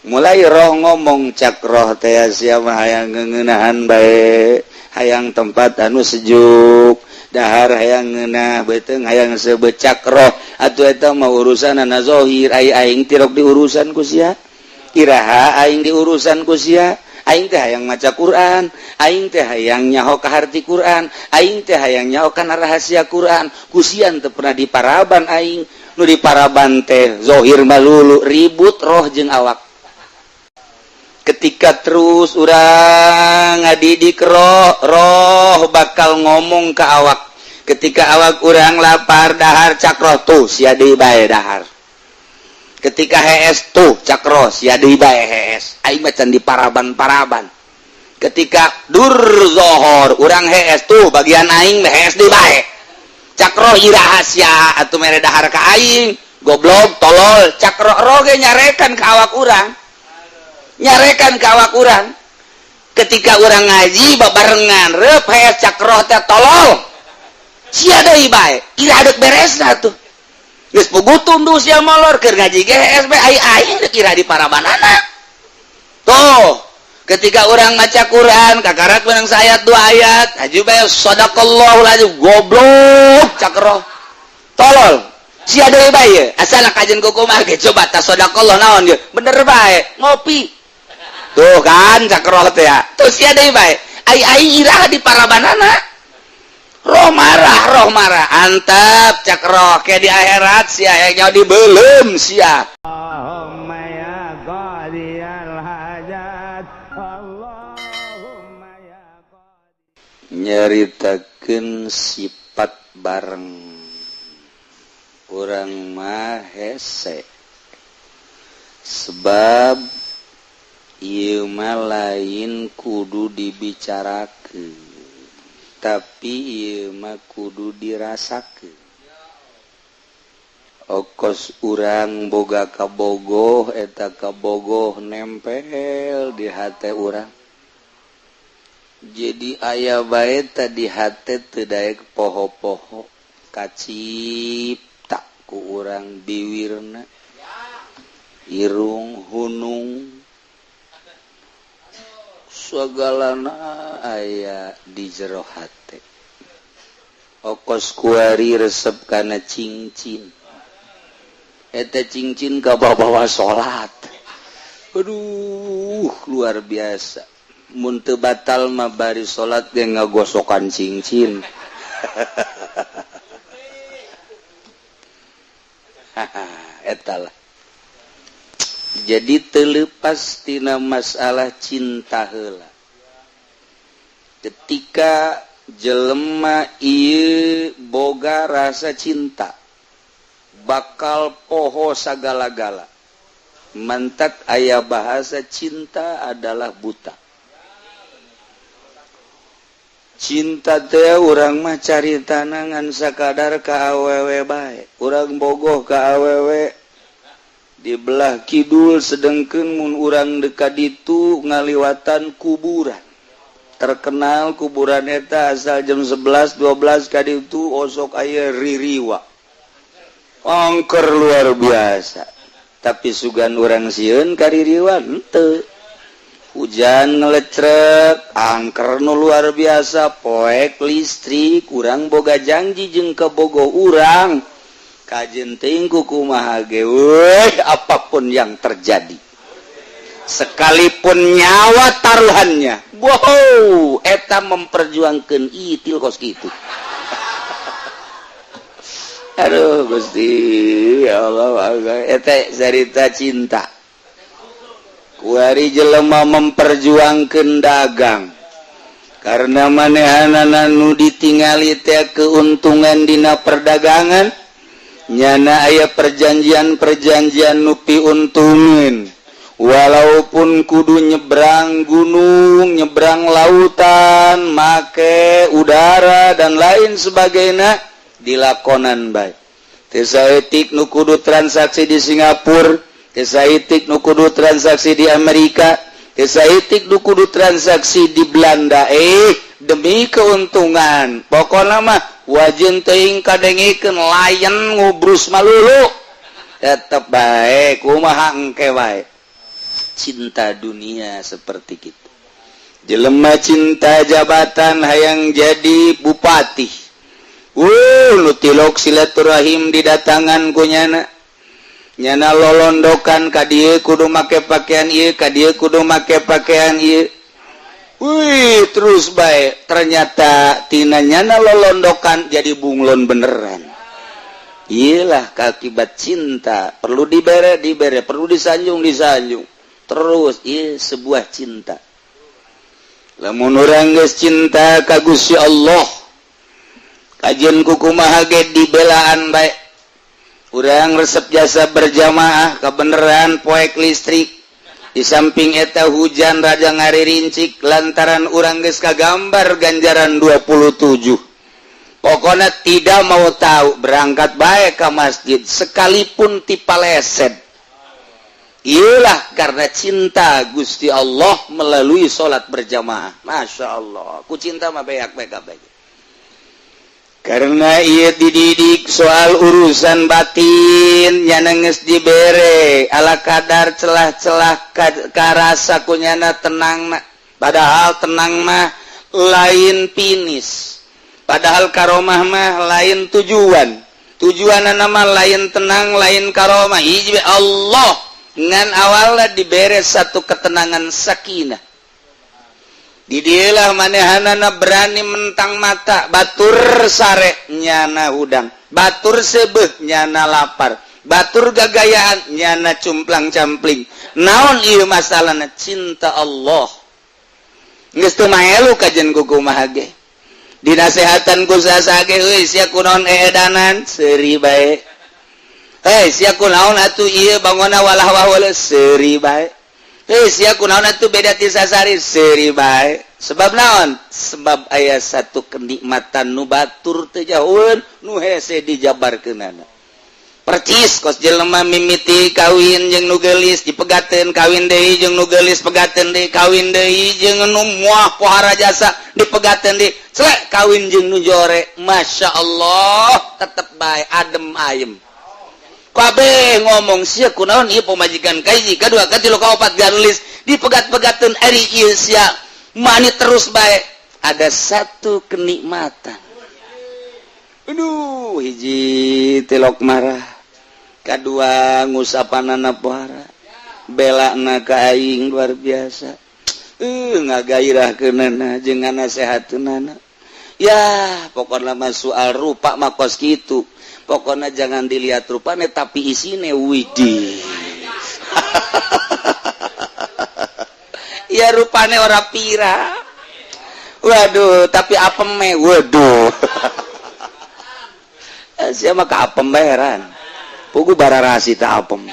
mulai roh ngomong cakroh teh siapa hayang ngeuneunahan bae hayang tempat anu sejuk dahar hayang ngeunah beuteung hayang sebecak roh atuh eta mah urusan na zahir aing tirok diurusan ku sia iraha aing diurusan ku sia aing teh hayang maca Quran aing teh hayang nyaho ka harti Quran aing teh hayang nyaho kana rahasia Quran ku sia teu pernah diparaban aing nu diparaban teh zahir malulu ribut roh jeung awak ketika terus urang ngadidik roh bakal ngomong ke awak ketika awak urang lapar dahar cakroh tuh sia deui bae dahar ketika hees tuh cakroh sia deui bae hees aing mah can diparaban-paraban ketika dur zohor urang hees tuh bagian aing hees deui bae cakroh iraha sia atuh mere dahar ka aing goblok tolol cakroh roh ge nyarekan ka awak urang nyarekan ke awak urang ketika urang ngaji babarengan reup hees cakroh teh tolol sia deui bae ira deuk beresna tuh geus pugutun tuh sia molor keur ngaji ge hees bae aing deuk ira diparabanana tuh ketika urang maca Quran kakarak menang sayat 2 ayat aju bae sadaqallahu lazim goblok cakroh tolol sia deui bae asal kajen kumaha ge coba ta sadaqallah naon ge bener bae ngopi tuh kan cakroh teh ya tuh sia deui bae ai iraha diparabanana roh marah antap cakroh ke di akhirat sia aya dibeulem sia Allahumma ya qadiyal hajat Allahumma ya qadi nyaritakeun sifat bareng urang mah hese sebab ieu mah lain kudu dibicarakeun tapi ieu mah kudu dirasakeun okos urang boga kabogoh eta kabogoh nempel di hate urang jadi aya bae tadi hate teu daek poho-poho kacipta ku urang biwirna irung hunung sagalana aya di jero hate okos kuari resep kana cincin eta cincin ka bawa salat aduh luar biasa mun teu batal mah bari salat ge ngagosokan cincin eta lah jadi terlepas tina masalah cinta heula ketika jelema ieu boga rasa cinta bakal poho sagala-gala mantak aya bahasa cinta adalah buta cinta teh urang mah caritana ngan sakadar ka awewe bae urang bogoh ka awewe di belah kidul sedengkeun mun urang dekat ditu ngaliwatan kuburan terkenal kuburan eta asal jam 11-12 ka ditu osok aya ririwa angker luar biasa tapi sugan urang sieun ka ririwa henteu hujan ngelecrek angker nu luar biasa poek listrik urang boga janji jeung kabogoh urang kajen tingku kumaha ge apapun yang terjadi sekalipun nyawa taruhannya wow eta memperjuangkeun itil kos kitu aduh Gusti ya Allah eta cerita cinta kuari jelema memperjuangkeun dagang karena manehanana nu ditingali teh keuntungan dina perdagangan nyana aya perjanjian nupi untungin walaupun kudu nyebrang gunung nyebrang lautan make udara dan lain sebagainya dilakonan baik tesaetik nu kudu transaksi di Singapura tesaetik nu kudu transaksi di Amerika tesaetik nu kudu transaksi di Belanda demi keuntungan pokokna mah wajin teuing kadengikeun layan ngubrus malulu tetep bae kumaha engke wae cinta dunia seperti itu. Jelema cinta jabatan hayang jadi bupati. Nutilok silaturahim didatangan ku nyana. Nyana lolondokan ka dieu kudu make pakaian ieu, ka dieu kudu make pakaian ieu. Terus bae ternyata tina nyana lolondokan jadi bunglon beneran. Iyalah akibat cinta, perlu dibere, perlu disanjung. Terus ieu sebuah cinta. Lamun urang geus cinta ka Gusti Allah, kajian kukumaha ge dibelaan bae. Urang resep jasa berjamaah kebeneran poek listrik. Di samping eta hujan raja ngaririncik lantaran urang geus kagambar ganjaran 27. Pokoknya tidak mau tahu, berangkat bae ka masjid sekalipun tipaleset. Iyalah karena cinta Gusti Allah melalui sholat berjamaah. Masya Allah, ku cinta mah beak. Karena ia dididik soal urusan batin, nyana geus dibere ala kadar celah-celah karasa kunyana tenang mah. Padahal tenang mah lain pinis. Padahal karomah mah lain tujuan. Tujuan nama lain tenang, lain karomah. Hiji Allah ngan awalnya diberi satu ketenangan sakinah. Di dialah manehanana berani mentang mata, batur sare nyana udang, batur sebeh nyana lapar, batur gagayaan nyana cumplang campling. Naon ieu masalahna cinta Allah. Geus teu maelu kajen kukumaha ge. Dinasehatan ku sasage euy sia kunaon edanan seuri bae. Sia kunaon atuh ieu bangona walah wahwala seuri bae. Sia kunaon atuh beda ti sasari seuri bae. Sebab naon? Sebab aya satu kenikmatan nu batur teu jauheun nu hese dijabarkeunana. Percis kos jelema mimiti kawin jeung nu geulis dipegateun kawin deui jeung nu geulis pegateun deui kawin deui jeung nu moah pohara jasa dipegateun deui celek kawin jeung nu jore. Masya Allah tetep bae adem ayem. Kabeh ngomong sia kunaon ieu pamajikan kahiji kadua katilu kaopat garulis dipegat-pegateun ari ieu sia mani terus bae. Ada satu kenikmatan. Aduh hiji tilok marah, kadua ngusapanana pohara, belana ka aing luar biasa. Ngagairahkeunana jeung nganasehateunana. Ya pokokna mah soal rupa mah kos kitu. Pokoknya jangan dilihat rupanya tapi isine widih. Ya rupanya ora pira. Waduh, tapi apem me waduh. Siapa ka apem bayaran. Pugu bararasi ta apem.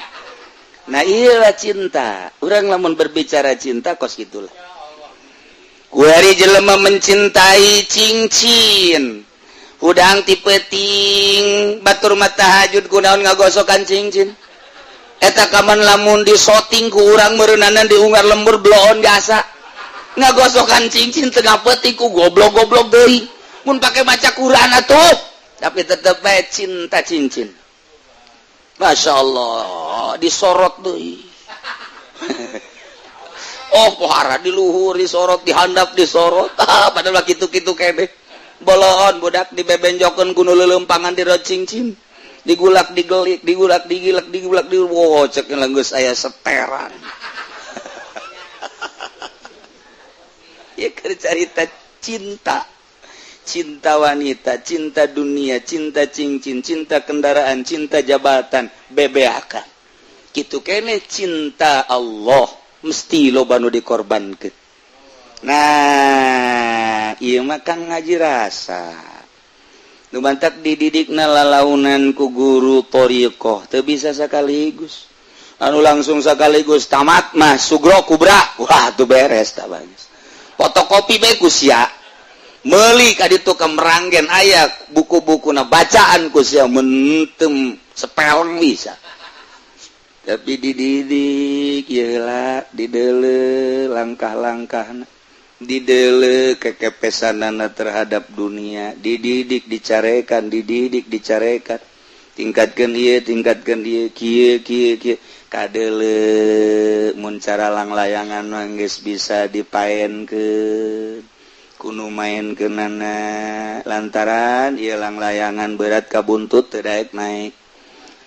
Nah, iyalah cinta. Urang lamun berbicara cinta kos gitulah. Kuari jelema mencintai cincin. Udang tipeting batur mata hajud kunaon ngagosokan cincin. Eta kaman lamun disoting ku urang meureunana diunggar lembur bloon biasa. Ngagosokan cincin tengah peuting ku goblok-goblok deui. Mun pake maca Quran atuh, tapi tetep bae cinta cincin. Masya Allah, disorot deui. Oh, pohara di luhur disorot, dihandap disorot. Padahal kitu-kitu kene. Boloon budak dibebenjokeun ku nu leuleumpangan di rot cincin. Digulak digelik, digulak digilak, digulak wow cek geus aya seteran. Ya cerita cinta. Cinta wanita, cinta dunia, cinta cincin, cinta kendaraan, cinta jabatan, bebeakan. Kitu kene cinta Allah mesti loba nu dikorbankeun. Nah, ieu mah kan ngaji rasa. Nu mantak dididikna lalaunan ku guru thariqah teu bisa sakaligus. Anu langsung sakaligus tamat mah sugro kubra. Wah, tuh beres tah bagus. Fotokopi bae ku sia. Meuli ka ditu ka meranggen aya buku-bukuna bacaan ku sia mentem sepeleng bisa. Tapi dididik ieu lah dideuleu langkah-langkahna. Didele kekepesanana terhadap dunia, dididik dicarekan, tingkatkan ieu kieu Muncara lang-layangan manggis bisa dipaen ke kuno main ke nana lantaran hilang layangan berat kabuntut terdaik naik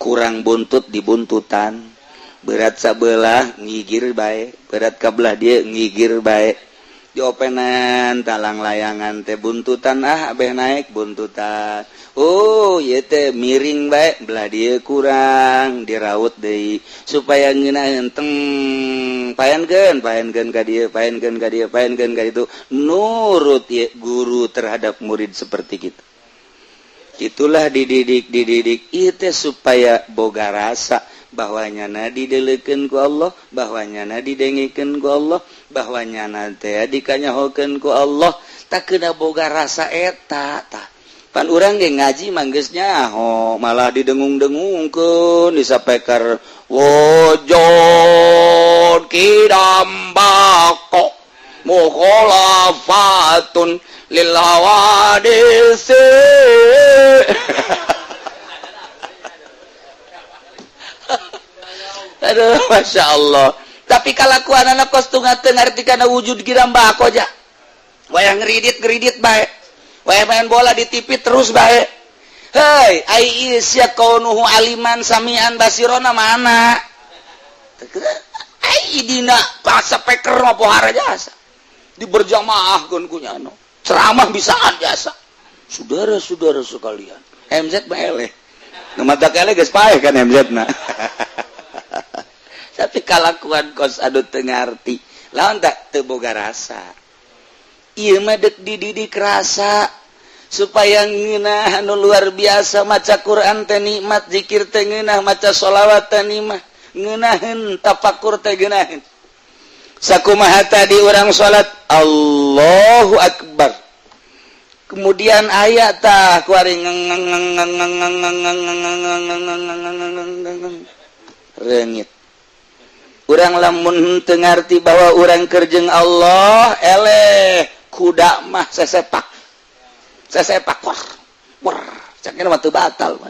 kurang buntut dibuntutan berat sabelah ngigir baik berat kabelah dia ngigir baik diopenan talang layangan teh buntutan abeh naik buntutan teh miring baik belah dia kurang diraut deh supaya ngeunah enteng paenkeun ka itu nurut ya guru terhadap murid seperti kita. Itulah dididik itu supaya boga rasa bahwanya na didelekeun ku Allah, bahwanya na didengikeun ku Allah, bahwanya na teh dikanyahokeun ku Allah, tak kena boga rasa eta tah. Pan urang ge ngaji manggeus nyaho, malah didengung-dengungkeun disapekar wujud kidambako mukhalafatun lil hawadis. Aduh, Masya Allah. Tapi kalakuan anak kos tungateun artikana wujud kidambako aja. Wayang ngeridit bae. Wayang main bola di TV terus bae. Hei, ai isya kaunuhu aliman samian basirona mana? Ai dina paksa peker mah pohara jasa. Di berjamaahkeun ku nyano. Ceramah bisaan jasa. Saudara-saudara sekalian, MZ bae. Nu matak eleh geus paeh kan MZ na. Tapi kalakuan kos adu teu ngarti, lawan tak teu boga rasa. Ieu mah deuk dididik rasa supaya ngeunah anu luar biasa maca Quran teh nikmat, zikir teh ngeunah, maca sholawat teh nikmat, ngeunaheun tafakur teh geunaheun. Sakumaha tadi urang salat Allahu Akbar. Kemudian ayat tah kuari reungit. Urang lamun teu ngarti bahwa urang keur jeung Allah eleh kuda mah sesepak war cakna mah teu batal.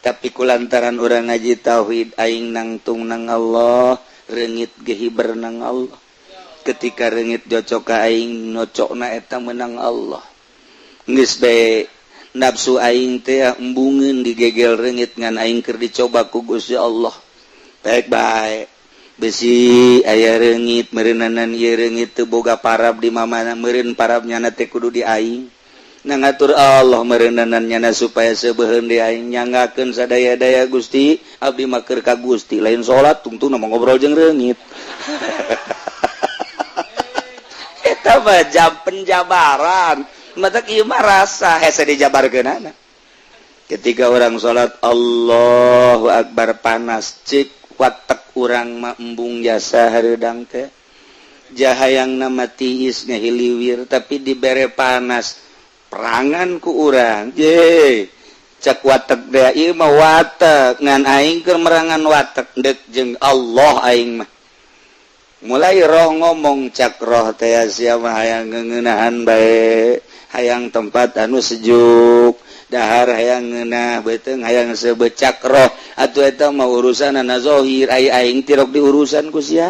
Tapi kulantaran urang ngaji tauhid aing nangtung nang Allah, reungit ge hiber nang Allah. Ketika reungit jocok ka aing nocokna eta menang Allah. Geus bae nafsu aing teh embungeun digegel reungit ngan aing keur dicoba ku Gusti Allah. Baik-baik besi aya reungit meureunnan ieu reungit teu boga parab di mamana meureun parabnya na teh kudu di aing. Nangatur Allah meureunnan nyana supaya sebeuheun di aing nyanggakeun sadaya-daya Gusti abdi mah keur ka Gusti lain salat tungtung mah ngobrol jeung reungit. Eta mah jam penjabaran. Mata ieu mah rasa hese dijabarkeunana. Ketika orang salat Allahu Akbar panas cik watek urang mah embung jasa hareudang teh. Jahayangna mah tiis ngahiliwir tapi dibere panas. Perangan ku urang. Ye. Cak watek dea ieu mah watek ngan aing keur merangan watek deuk jeung Allah aing mah. Mulai roh ngomong cak roh teh sia mah hayang ngeuneunahan bae. Hayang tempat anu sejuk, dahar hayang ngeunah beuteung hayang sebecak roh. Atuh eta mah urusanna zahir, aing tirok diurusan ku sia.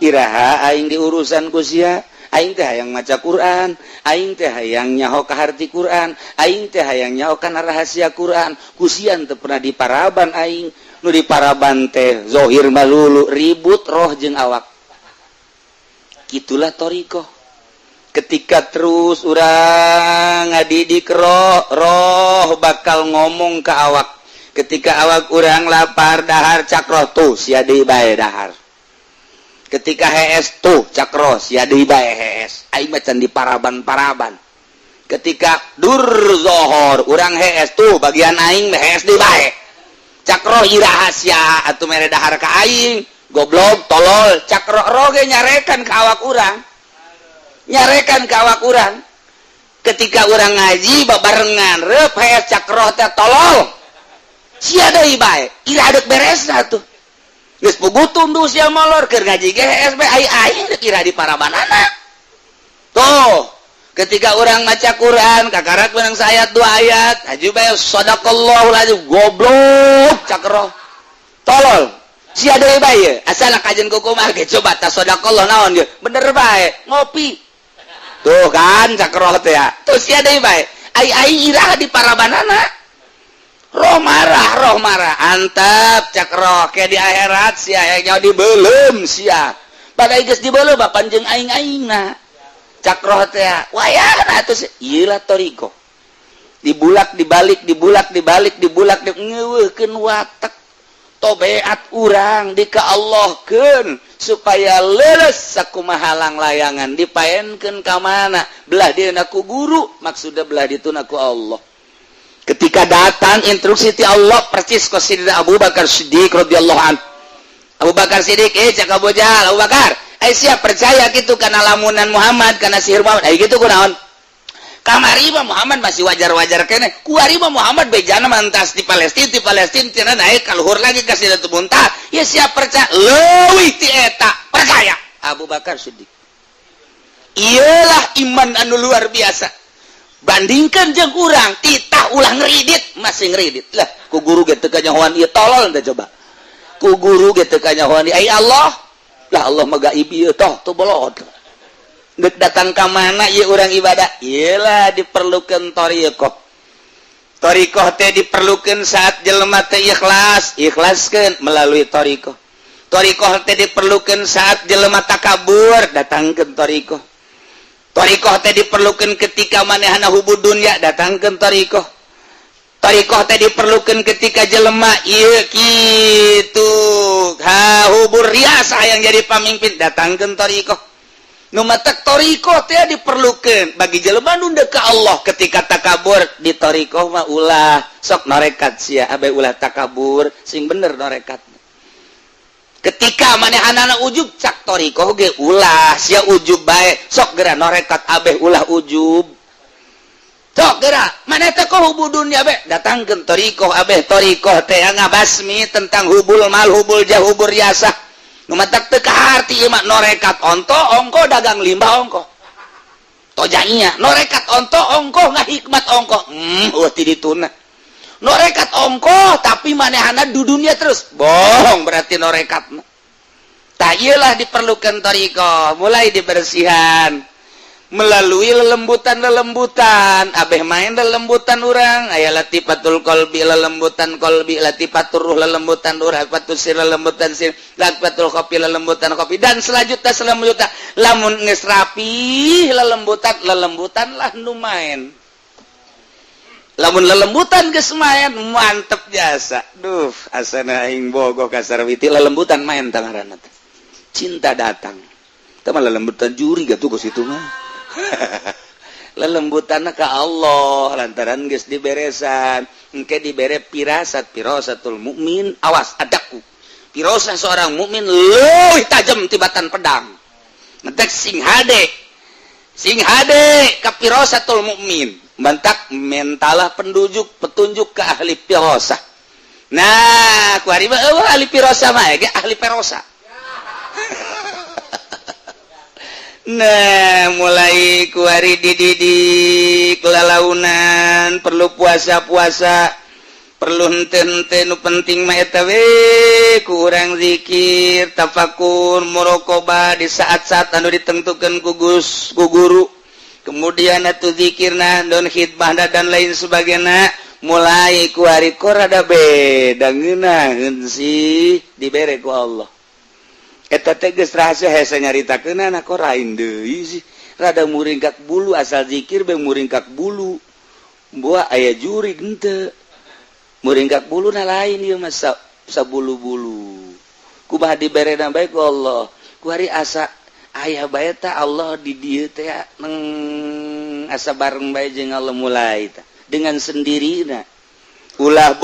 Iraha aing diurusan ku sia. Aing teh hayang maca Quran, aing teh hayang nyaho ka harti Quran, aing teh hayang nyaho kana rahasia Quran. Ku sia teu pernah diparaban aing. Nu diparaban teh zahir malulu ribut roh jeung awak. Kitulah thariqah. Ketika terus urang ngadidik roh bakal ngomong ke awak. Ketika awak urang lapar dahar cak roh tuh sia deui bae dahar. Ketika hees tuh cak roh sia deui bae hees. Aing macan diparaban-paraban. Ketika dur zohor urang hees tuh bagian aing hees deui bae. Cak roh ieu rahasia atuh mere dahar ka aing. Goblok tolol cak roh ge nyarekan ka awak urang. Nyarekan ke awak urang. Ketika urang ngaji babarengan reup hees cak roh teh tolol sia deui bae ira deuk beresna tuh geus pugutun tuh sia molor keur ngaji ge hees bae ai deuk ira di parabanana tuh. Ketika urang maca Quran kakarak menang sayat 2 ayat aju bae sadaqallahul azim goblok cak roh tolol sia deui bae asal kajen kumaha ge coba ta sedekah naon ge bener bae ngopi tuh kan cakroh teh ya tuh sia deui bae ai irah di parabanana roh marah antep cakroh ke di akhirat sia nya dibeulem sia padahal geus dibeulem panjeung aing-aingna cakroh teh ya wayahna atuh ieu lah toriko dibulak dibalik ngeuweukeun watek tobeat urang dika Allahkeun supaya leres sakumaha halang layangan dipaenkeun ka mana belah dieuna ku guru maksudna belah dituna ku Allah ketika datang instruksi ti Allah persis ka Sidina Abu Bakar Siddiq radhiyallahu anhu Abu Bakar Siddiq cak Abu Jahal Abu Bakar siap percaya gitu kana lamunan Muhammad kana sihir Muhammad gitu kunaon kamari mah Muhammad masih wajar-wajar kene kuari mah Muhammad bejana mantas di Palestina tina naik ka luhur lagi ka Sidratul Muntaha ya siap percaya leuwih ti eta percaya Abu Bakar Siddiq iyalah iman anu luar biasa bandingkan jeung urang titah ulah ngridit masih ngridit lah ku guru ge teu kanyahoan ieu tolol teh coba ku guru ge teu kanyahoan ai Allah lah Allah mah gaib ieu tuh bolot dek datang ke mana ya orang ibadah iyalah diperlukan torikoh teh diperlukan saat jelema teh ikhlaskeun melalui torikoh teh diperlukan saat jelema takabur datangkeun torikoh teh diperlukan ketika manehna hubud dunya datangkeun torikoh teh diperlukan ketika jelema ieu kitu hubur riasah yang jadi pamimpin datangkeun torikoh nu matak toriko teh diperlukeun bagi jelema nu deuk ka Allah ketika takabur di toriko mah ulah sok norekat sia abe ulah takabur sing bener norekat ketika manehana ujub cak toriko ge ulah sia ujub bae sok geura norekat abe ulah ujub sok geura maneh teh ko hubudun ya be datangkeun toriko abe toriko teh ngabasmi tentang hubul mal hubul jah hubur yasah numatak teu kaharti ieu mah norekat onto ongko dagang limbah ongko tojainya norekat onto ongko ngahikmat ongko ti dituna norekat ongko tapi manehana dudunya terus bohong berarti norekat tah ieulah diperlukan toriko mulai dibersihan melalui lelembutan abeh main lelembutan urang aya latifatul qalbi lelembutan qalbi latifatur ruh lelembutan ruh latifatul sir lelembutan sir latifatul kopi lelembutan kopi dan selanjutnya lamun geus rapi lelembutan lah nu main lamun lelembutan geus main mantep jasa duh asana aing bogoh kasar witi lelembutan main tangaranna cinta datang teh mah lelembutan juri gatuh ku situ mah lelembutanna ka Allah lantaran geus diberesan engke dibere firasatul mukmin awas adaku firasah seorang mukmin leuwih tajam tibatan pedang ngetek sing hade ka firasatul mukmin mantak mentalah petunjuk ke ahli firasah nah ku ari mah ahli firasah mah ge ahli firasah nah mulai kuari dididik lalaunan perlu puasa perlu henteu nu penting mah eta we kurang zikir tafakur muraqabah di saat-saat anu ditentukeun ku guru kemudian atuh zikirna don khidmah dan lain sebagainya mulai kuari rada beda ngeunaheun sih dibere ku Allah eta teh geus rahasia hese nyaritakeunana kok lain deui sih rada muringkak bulu asal zikir be muringkak bulu buah aya jurig henteu muringkak buluna lain ieu mah sabulu-bulu kumaha diberena bae ku Allah ku hari asa aya bae tah Allah di dieu teh asa bareng bae jeung Allah mulai tah dengan sendirina ulah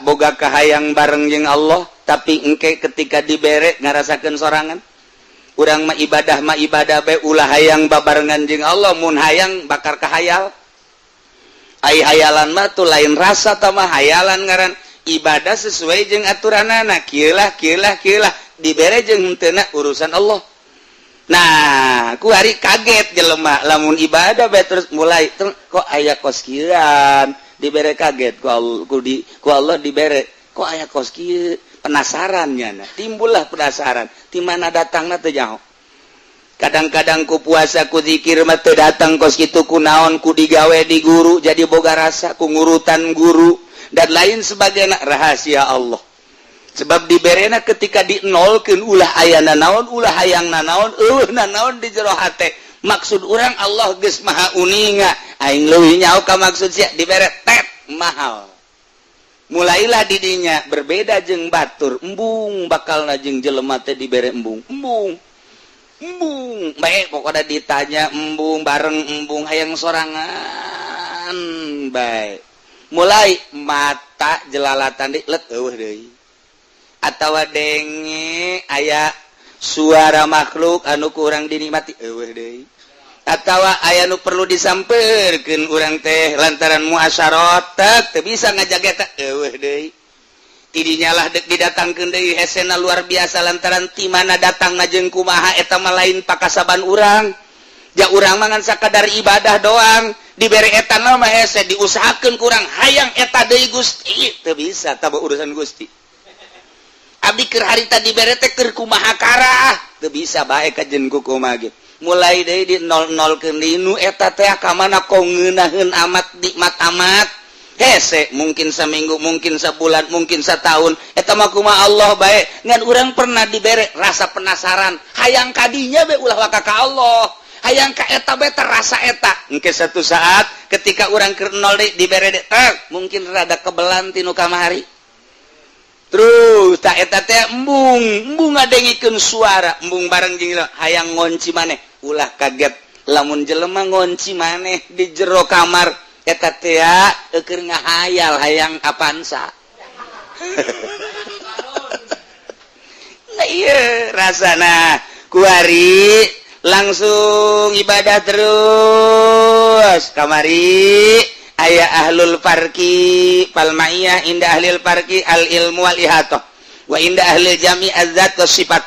boga kahayang bareng jeung Allah tapi engke ketika dibere ngarasakeun sorangan urang mah ibadah bae ulah hayang babarengan jeung Allah mun hayang bakar kahayal ai hayalan mah tuh lain rasa tah mah hayalan ngaran ibadah sesuai jeung aturanana kieu lah dibere jeung henteu urusan Allah nah ku hari kaget jelema lamun ibadah bae terus mulai kok aya kos kieuan dibere kaget ku Allah dibere kok aya kos kieu penasarannya timbullah penasaran di mana datangna teu nyaho kadang-kadang ku puasa ku zikir mah teu datang kos kitu ku naon ku digawe di guru jadi boga rasa ku ngurutan guru dan lain sebagainya rahasia Allah sebab diberena ketika dinolkeun ulah ayana naon ulah hayangna naon naon di jero hate maksud urang Allah geus maha uninga aing leuwih nyaho ka maksud sia dibere tet mahal mulailah didinya berbeda jeung batur embung bakalna jeung jelema teh dibere embung bae pokoknya ditanya embung bareng embung hayang sorangan bae mulai mata jelalatan let eueuh deui atawa denge aya suara makhluk anu kurang dinikmati eueuh deui atawa aya nu perlu disampeurkeun urang teh lantaran muasyarat teu bisa ngajaga eta eueuh deui tidinya lah dek didatangkeun deui hesena luar biasa lantaran ti mana datangna jeung kumaha eta mah lain pakasaban urang ja urang mah ngan sakadar ibadah doang dibere eta mah hese diusahakeun ku urang hayang eta deui Gusti teu bisa taba urusan Gusti abdi keur harita dibere teh keur kumaha karah teu bisa bae kajen ku kumaha ge mulai deui di nol-nolkeun deui nu eta teh ka mana kok ngeunaheun amat nikmat amat hese mungkin seminggu mungkin sebulan mungkin setahun eta mah kumaha Allah bae ngan urang pernah dibere rasa penasaran hayang kadinya be ulah waka ka Allah hayang ka eta be terasa eta engke satu saat ketika urang keur nol deui dibere mungkin rada kebelan tinu kamari terus tak eta teh embung ngadengikeun suara embung bareng jeung hayang ngonci maneh ulah kaget lamun jelema ngonci maneh di jero kamar eta teh keur ngahayal hayang apansa nah ieu rasana kuari langsung ibadah terus kamari aya ahlul farqi palmaiyah inda ahlil farqi al ilmu wal ihatah wa inda ahlil jami azzat was sifat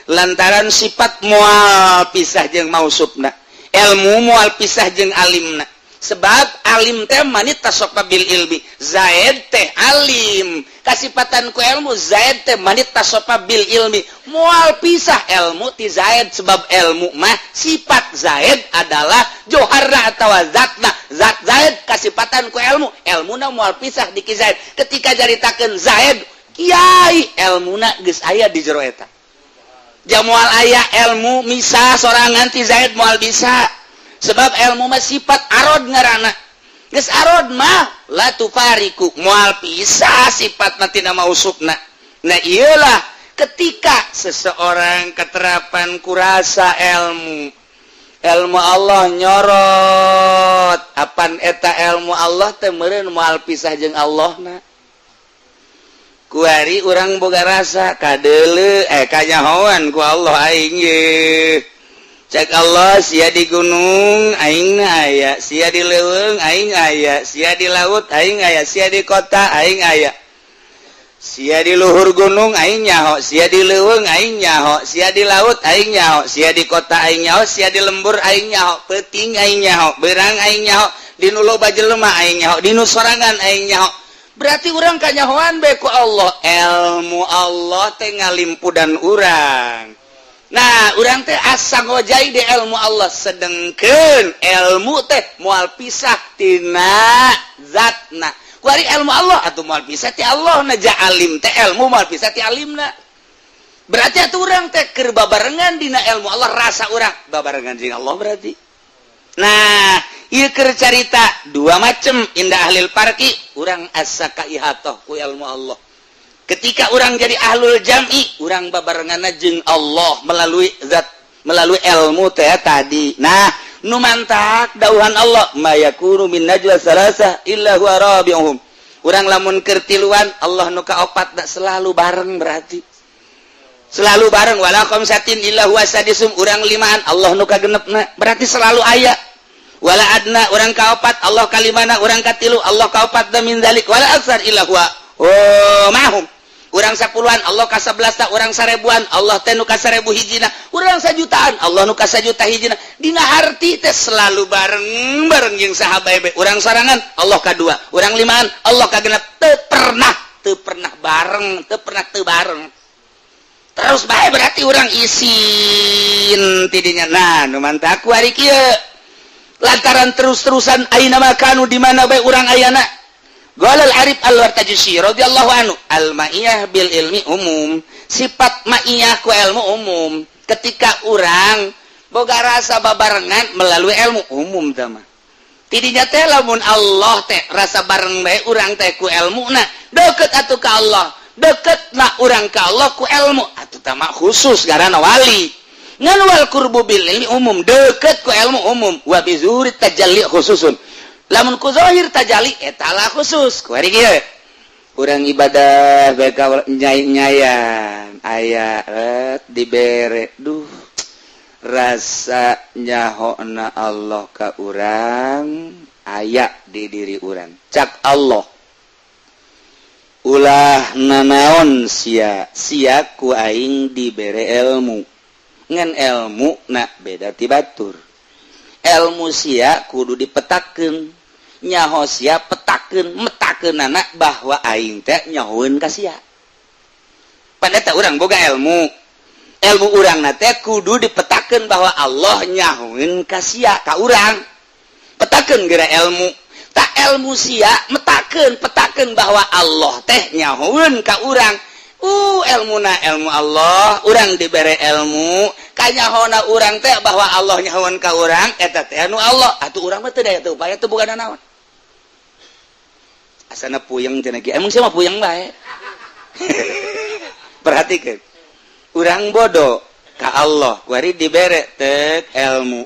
lantaran sifat moal pisah jeung mausufna ilmu moal pisah jeung alimna sebab alim teh manit tasofa bil ilmi zaid teh alim kasifatan ku ilmu zaid teh manit tasofa bil ilmi moal pisah ilmu ti zaid sebab ilmu mah sifat zaid adalah joharna atawa zatna zat zaid kasifatan ku ilmu ilmuna moal pisah di ki zaid ketika jaritakeun zaid kiai ilmuna geus aya di jero eta jamual aya ilmu misah sorangan ti zaid moal bisa sebab ilmu mah sifat arod ngaranna geus arod mah la tufariku moal pisah sifat tina mausufna nah iyalah ketika seseorang keterapan kurasa ilmu Allah nyorot apan eta ilmu Allah teh meureun moal pisah jeung Allahna kuari urang boga rasa kadeuleu kanyahoan ku Allah aing ye cek Allah sia di gunung aing aya sia di leuweung aing aya sia di laut aing aya sia di kota aing aya sia di luhur gunung aing nyaho sia di leuweung aing nyaho sia di laut aing nyaho sia di kota aing nyaho sia di lembur aing nyaho peuting aing nyaho beurang aing nyaho dinu loba jelema aing nyaho dinu sorangan aing nyaho berarti urang kanyahoan bae ku Allah ilmu Allah teh ngalimpudan urang nah urang teh asa ngojai di ilmu Allah sedengkeun ilmu teh moal pisah tina zatna kuari ilmu Allah atuh moal pisah ti Allah na ja alim teh ilmu moal pisah ti alimna berarti atuh urang teh keur babarengan dina ilmu Allah rasa urang babarengan jeung Allah berarti nah ieu keur carita dua macem indah ahlil farqi urang asa ka ihatah ku ilmu Allah ketika orang jadi ahlul jam'i orang babarenganna jeung Allah melalui zat melalui ilmu teh tadi nah nu mantak dauhan Allah mayakunu min najwa salasa illa huwa rabi'uhum urang lamun keur tiluan Allah nu kaopat da selalu bareng berarti selalu bareng wala khamsatin illa huwa sadisum urang limaan Allah nu kagenepna berarti selalu aya wala adna urang kaopat Allah kalimana urang katilu Allah kaopat da min zalik wala aksar illa huwa mahum urang 10-an Allah ka 11 urang 1000-an Allah teh nu ka 1000 hijina urang 1 jutaan Allah nu ka 1 juta hijina dina harti teh selalu bareng jeung sahabat urang sorangan Allah ka 2 urang 5-an Allah ka 6 teu pernah teu pernah bareng teu pernah teu bareng terus bae berarti urang isin tidinya nah nu mantap ku ari kieu lantaran terus-terusan aina makanu di mana bae urang ayana Qalal Arif Al-Wartajusi radhiyallahu anhu al-ma'iyah bil ilmi umum sifat ma'iyah ku ilmu umum ketika urang boga rasa babarengan melalui ilmu umum tama tidinya teh lamun Allah teh rasa bareng bae urang teh ku ilmuna deukeut atuh ka Allah deukeutna urang ka Allah ku ilmu atuh tama khusus garana wali ngan wal qurbu bil ilmi umum deukeut ku ilmu umum wa bi zuhuri tajalli khususun lamun ku zahir tajalli eta lah khusus ku ari kieu urang ibadah bae ka nyayan aya dibere duh rasa nyahona Allah ka urang aya di diri urang cak Allah ulah nanaon sia ku aing dibere ilmu ngan ilmu na beda ti batur ilmu sia kudu dipetakeun nyaho sia petakeun metakeunana bahwa aing teh nyahoeun ka sia pada teh urang boga ilmu urang na teh kudu dipetakeun bahwa Allah nyahoeun ka sia ka urang petakeun geura ilmu tak ilmu sia petakeun bahwa Allah teh nyahoeun ka urang ilmuna ilmu Allah urang dibere ilmu kanyahona urang teh bahwa Allah nyahoeun ka urang eta teh anu Allah atuh urang mah teu daya teu upaya teu boga naon asana puyeng cenah kieu emang sia mah puyeng bae perhatikeun urang bodoh ka Allah kuari dibere teu ilmu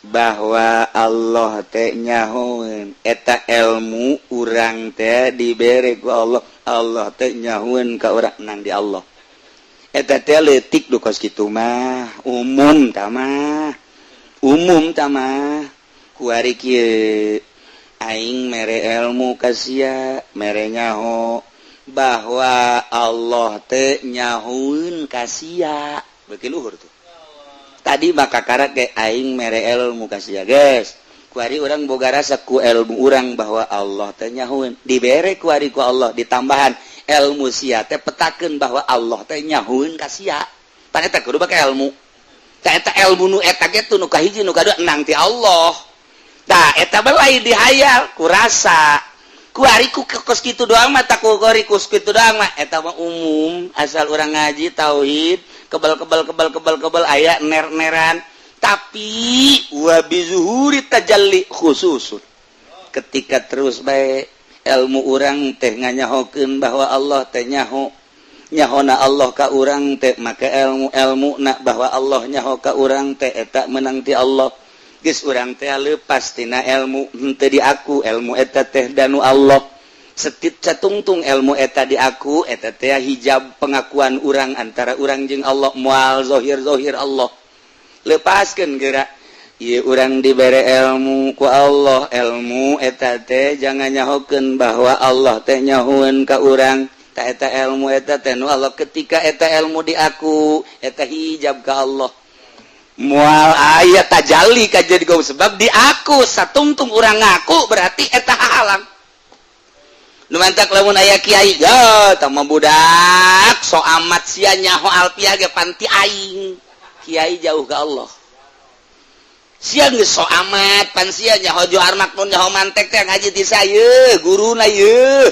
bahwa Allah teh nyahoeun eta ilmu urang teh dibere ku Allah teh nyahoeun ka urang nang di Allah eta teh leutik du kos kitu mah umum tamah ku ari kieu aing mere ilmu ka sia mere nyaho bahwa Allah teh nyahoeun ka sia beuki luhur tuh tadi maka karat ge aing mere ilmu ka sia geus ku ari urang boga rasa ku ilmu urang bahwa Allah teh nyahoeun dibere ku ari ku Allah ditambahan ilmu sia teh petakeun bahwa Allah teh nyahoeun ka sia pan eta kudu make ilmu tah eta ilmu nu eta ge tuh nu kahiji nu kadua enang ti Allah tah eta bae dihayal ku rasa ku ari ku kos kitu doang mah tak ku kori kus kitu doang mah eta mah umum asal urang ngaji tauhid kebal aya ner-neran tapi wa bizuhuri tajalli khususun ketika terus bae ilmu urang teh nganyahokeun bahwa Allah teh nyahona Allah ka urang teh maka ilmu na bahwa Allah nyaho ka urang teh eta menang ti Allah geus urang teh leupas tina ilmu henteu di aku ilmu eta teh danu Allah setit catungtung ilmu eta di aku eta teh hijab pengakuan urang antara urang jeung Allah moal zahir Allah lepaskeun geura ieu urang dibere ilmu ku Allah ilmu eta teh jangan nyahokeun bahwa Allah teh nyahoeun ka urang ta eta ilmu eta teh nu Allah ketika eta ilmu di aku eta hijab ka Allah moal aya tajalli ka jadi gau sebab di aku satungtung urang ngaku berarti eta halang nu mantak lamun aya kiai ya tah budak so amat sia nyaho alpiah ge panti aing kiai jauh ka Allah sia geus so amat pan sia nyaho johar makmun nyaho mantek teh ngaji ti saeu guruna yeuh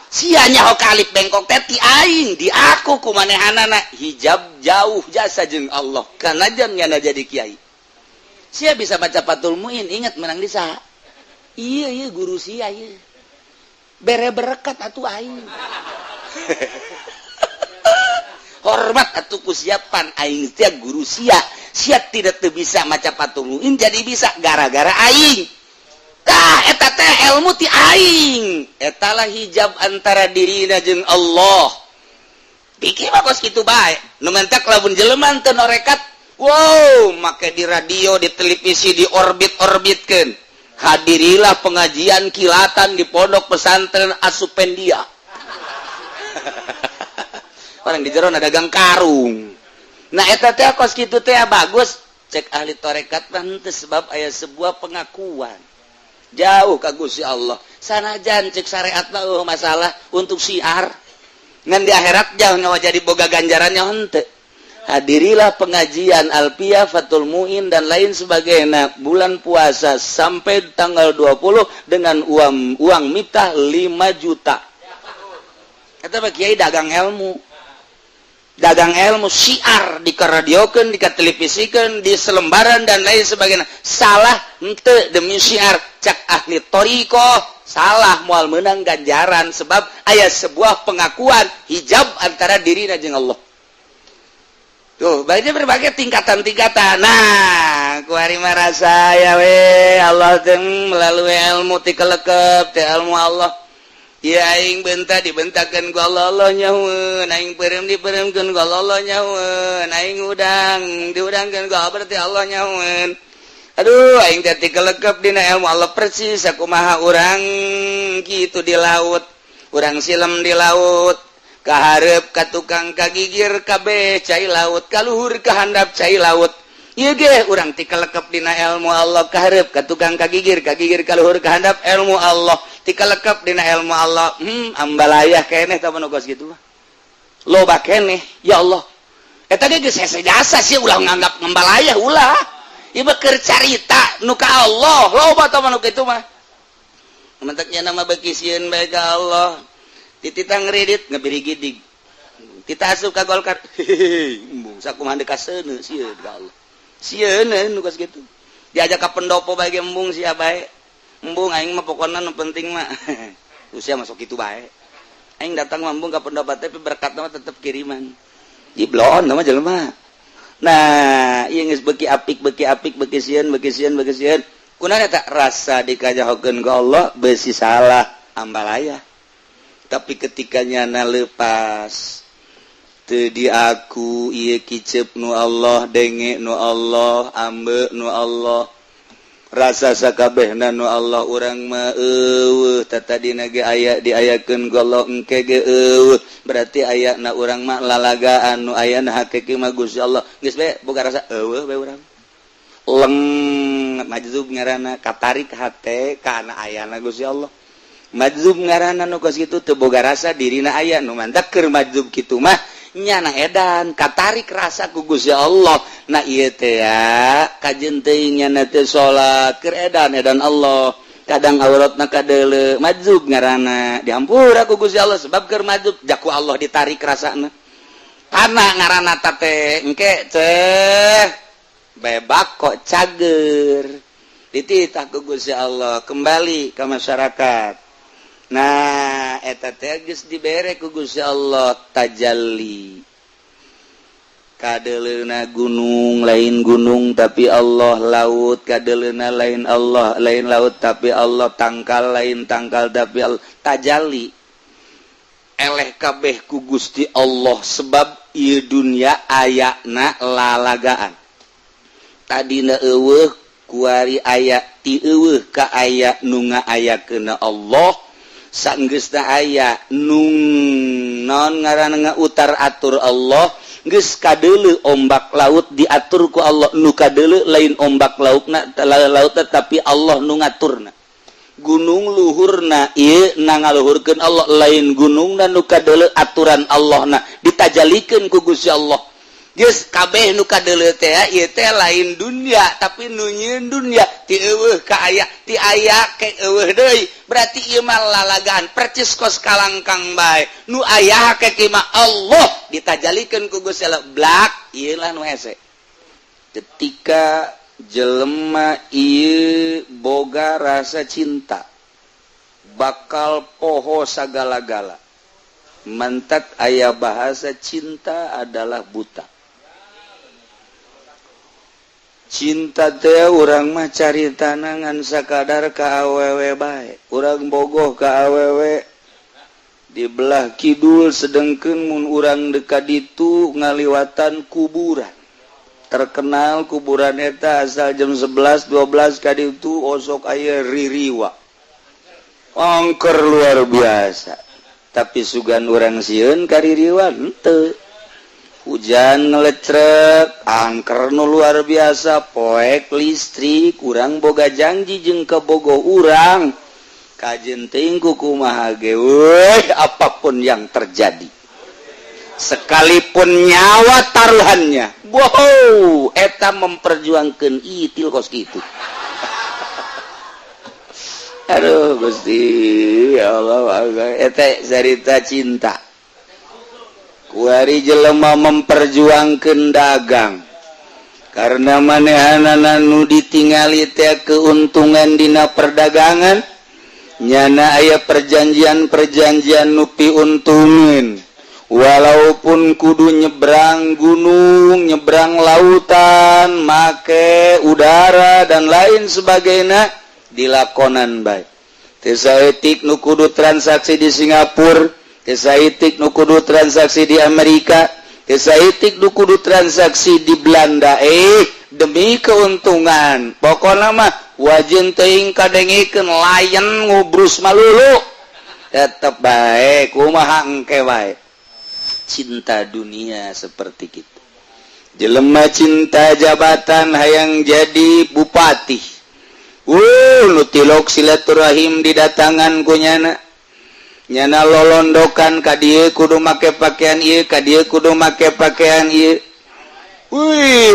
sia nyaho kalip bengkok teh ti aing di aku kumanehanana hijab jauh jasa jeung Allah kana jam nyana jadi kiai sia bisa baca Fathul Muin ingat menang di saha ieu guru sia ieu bere berkat atuh aing hormat atuh kusiapan aing teh guru sia tidak bisa maca Fathul Muin jadi bisa gara-gara aing tah eta teh ilmu ti aing eta lah hijab antara dirina jeung Allah pikir mah kos kitu bae nu mentak lamun jelema teu norekat wow make di radio di televisi di orbitkeun hadirilah pengajian kilatan di pondok pesantren Asupendia. Orang di jero dagang karung. Nah eta teh kos kitu teh bagus cek ahli tarekat teh sebab aya sebuah pengakuan. jauh ka Gusti Allah. Sanajan cek syariat masalah untuk syiar ngan di akhirat jauh nyawa jadi boga ganjarannya henteu. Hadirilah pengajian Alfiyah Fathul Muin dan lain sebagainya bulan puasa sampai tanggal 20 dengan uang mitah 5 juta. Kata Pak Kiai dagang ilmu syiar dikaradiokeun, dikatelevisikeun, di selembaran dan lain sebagainya. Salah henteu demi syiar cak ahli thariqah salah moal meunang ganjaran sebab aya sebuah pengakuan hijab antara dirina jeung Allah. Tuh, banyak berbagai tingkatan-tingkatan. Nah, kuari marasa ya Allah teng melalui ilmu ti kelekep ti ilmu Allah. Ya aing benta dibentakeun ku Allah nyaweun, aing peureum dipeureumkeun ku Allah nyaweun, aing udang diudangkeun ku berarti Allah nyaweun. Aduh, aing teh ti kelekep dina ilmu Allah persis sakumaha urang kitu di laut. Urang silem di laut. Kaharep ka tukang kagigir kabeh cai laut, kaluhur ka handap cai laut. Ieu ge urang ti kalekep dina ilmu Allah, kaharep ka tukang kagigir kaluhur ka handap ilmu Allah, ti kalekep dina ilmu Allah. Ambalayah keneh tah manungkos kitu mah. Loba keneh, ya Allah. Eta ge geus hese jasa sih ulah nganggap ngambalayah ulah. Ieu keur carita nu ka Allah, loba tah manuk kitu mah. Menteknya nama beuki sieun bae ka Allah. Titita ngeredit ngebiri gidig tita asup ka Golkar embung sakumaha deuk seuneu sieun ka Allah sieun nu geus kitu diajak ka pendopo bae ge embung sia bae embung aing mah pokona nu penting mah usia masuk kitu bae aing datang mah embung ka pendopo tapi berkatna mah tetep kiriman jiblon mah jelema. Nah ieu geus beuki apik beuki sieun kunaon eta rasa dikajahokeun ka Allah beusi salah ambalaya. Tapi ketikanya lepas teu aku ieu kicep nu Allah denge nu Allah ambe nu Allah rasa sakabehna nu Allah urang mah eueuh tatadina ge aya diayakeun ku Allah engke ge eueuh berarti ayana urang mah lalagaan nu ayana hakiki mah Gusti Allah geus bae boga rasa eueuh bae urang leng majzub ngaranna katarik hate kana ayana Gusti Allah. Majzub ngaranna nu kos kitu teu boga rasa dirina aya nu mantak keur majzub kitu mah nyana edan katarik rasa ku Gusti Allah. Nah ieu teh ya kajeun teuing nyana teu salat keur edan Allah kadang auratna kadeuleu majzub ngaranna dihampura ku Gusti Allah sebab keur majzub jaku Allah ditarik rasana kana ngaranna teh engke teh bebak kok cager dititah ku Gusti Allah kembali ke masyarakat. Nah eta teh geus dibere ku Gusti Allah tajalli kadeleuna gunung lain gunung tapi Allah laut kadeleuna lain Allah lain laut tapi Allah tangkal lain tangkal tapi Allah tajalli eleh kabeh ku Gusti Allah sebab ieu dunya ayana lalagaan tadina eueuh kuari aya ti eueuh ka aya nu ngaayakeun Allah sanggeusna aya nung naon ngaranna utar atur Allah geus kadeuleu ombak laut diatur ku Allah nu kadeuleu lain ombak lautna tapi Allah nu ngaturna gunung luhurna ieu nangaluhurkeun Allah lain gunungna nu kadeuleu aturan Allahna ditajallikeun ku Gusti Allah geus kabeh nu kadeuleu teh ieu teh lain dunya tapi nu nyieun dunya ti eueuh ka aya ti aya ke eueuh deui berarti ieu mah lalagaan percis kos kalangkang bae nu aya hakiki mah Allah ditajallikeun ku Gusti Allah blak ieu lah nu hese ketika jelema ieu boga rasa cinta bakal poho sagala-gala mantak aya bahasa cinta adalah buta. Cinta teh urang mah caritana ngan sakadar ka awewe bae urang bogoh ka awewe di belah kidul sedengkeun mun urang dekat ditu ngaliwatan kuburan terkenal kuburan eta asal jam 11 12 ka ditu osok aya ririwa angker luar biasa tapi sugan urang sieun ka ririwa henteu hujan ngelecrek angker nu luar biasa poek listrik kurang boga janji jeung kebogo urang kajenting kumaha ge apapun yang terjadi sekalipun nyawa taruhannya wow eta memperjuangkeun itil kos kitu aduh Gusti ya Allah eta cerita cinta kuari jelema memperjuangkeun dagang karena manehanana nu ditingali teh keuntungan dina perdagangan nyana aya perjanjian nu piuntungin walaupun kudu nyebrang gunung nyebrang lautan make udara dan lain sebagainya dilakonan bae teu saeutik nu kudu transaksi di Singapura kesaitik nu kudu transaksi di Amerika kesaitik nu kudu transaksi di Belanda demi keuntungan pokokna mah wajin teuing kadengikeun layan ngubrus malulu tetep bae kumaha engke wae cinta dunia seperti gitu jelema cinta jabatan hayang jadi bupati nu tilok silaturahim didatangan ku nyana lolondokan ka dieu kudu make pakaian ieu ka dieu kudu make pakaian ieu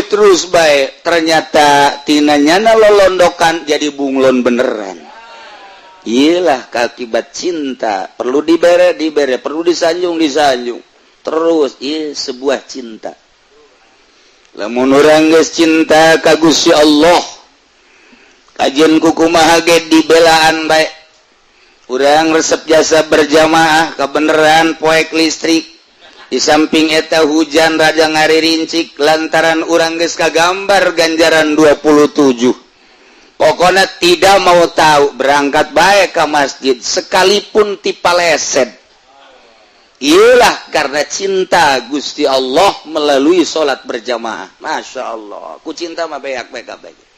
terus bae ternyata tina nyana lolondokan jadi bunglon beneran iyalah akibat cinta perlu dibere perlu disanjung terus ieu sebuah cinta lamun urang geus cinta ka Gusti Allah kajian kumaha ge dibelaan bae urang resep jasa berjamaah kebeneran poek listrik di samping eta hujan raja ngaririncik lantaran urang geus kagambar ganjaran 27 pokoknya tidak mau tahu berangkat bae ka masjid sekalipun ti paleset iyalah karena cinta Gusti Allah melalui salat berjamaah Masya Allah ku cinta mah beak-beak kabeh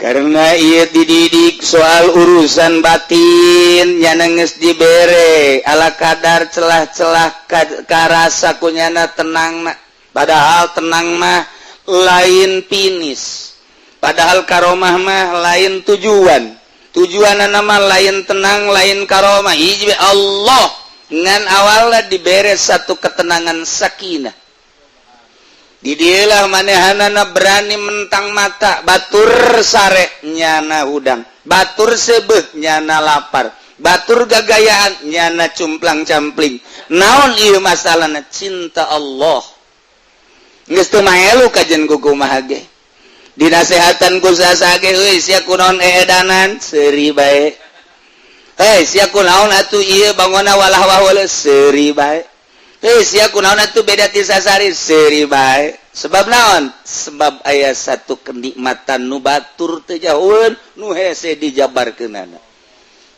karena ia dididik soal urusan batin nyana geus dibere ala kadar celah-celah karasa kunyana tenang padahal tenang mah lain pinis padahal karomah mah lain tujuanna mah lain tenang lain karomah hiji Allah ngan awalna dibere satu ketenangan sakinah di dieulah manehanana berani mentang mata batur sare nyana hudang batur sebeuh nyana lapar batur gagayaan nyana cumplang campling naon ieu masalahna cinta Allah geus teu maelu kajen kumaha ge dinasehatan ku sasage euy sia kunaon eedanan seuri bae sia kunaon atuh ieu bangona walah wae seuri bae sia kunaon atuh beda ti sasari seuri bae sebab naon sebab aya satu kenikmatan nu batur teu jauheun nu hese dijabarkeunana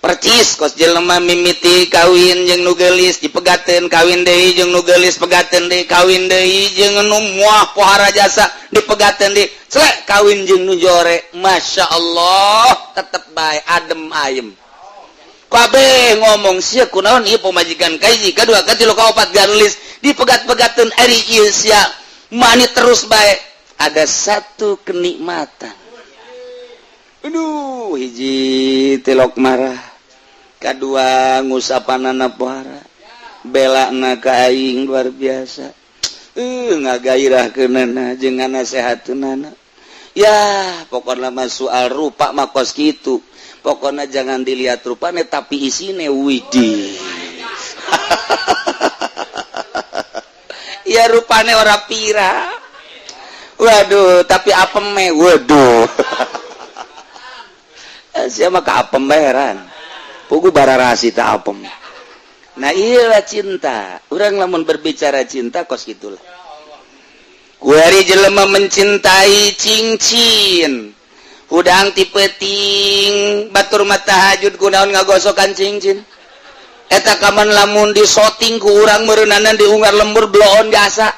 percis kos jelema mimiti kawin jeung nu geulis dipegateun kawin deui jeung nu geulis pegateun deui kawin deui jeung nu moah pohara jasa dipegateun deui celek kawin jeung nu jore masyaallah tetep bae adem ayem kabeh ngomong sia kunaon ieu pamajikan kahiji kadua katilu kaopat ganulis dipegat-pegateun ari ieu sia mani terus baik ada satu kenikmatan aduh hiji tilok marah kadua ngusapanana pohara belana ka aing luar biasa ngagairahkeunana jeung nganasehateunana ya pokona mah soal rupa mah kos kitu pokona jangan dilihat rupanya tapi isine widih ya rupane ora pira waduh tapi apem me waduh sia mah ka apem baeran pugu bararasi ta apem nah iyalah cinta urang lamun berbicara cinta kos gitulah kuari jelema mencintai cincin udang ti peuting batur mah tahajud kunaon ngagosokan cincin eta kaman lamun di shooting ku urang meureunana diunggar lembur bloon jasa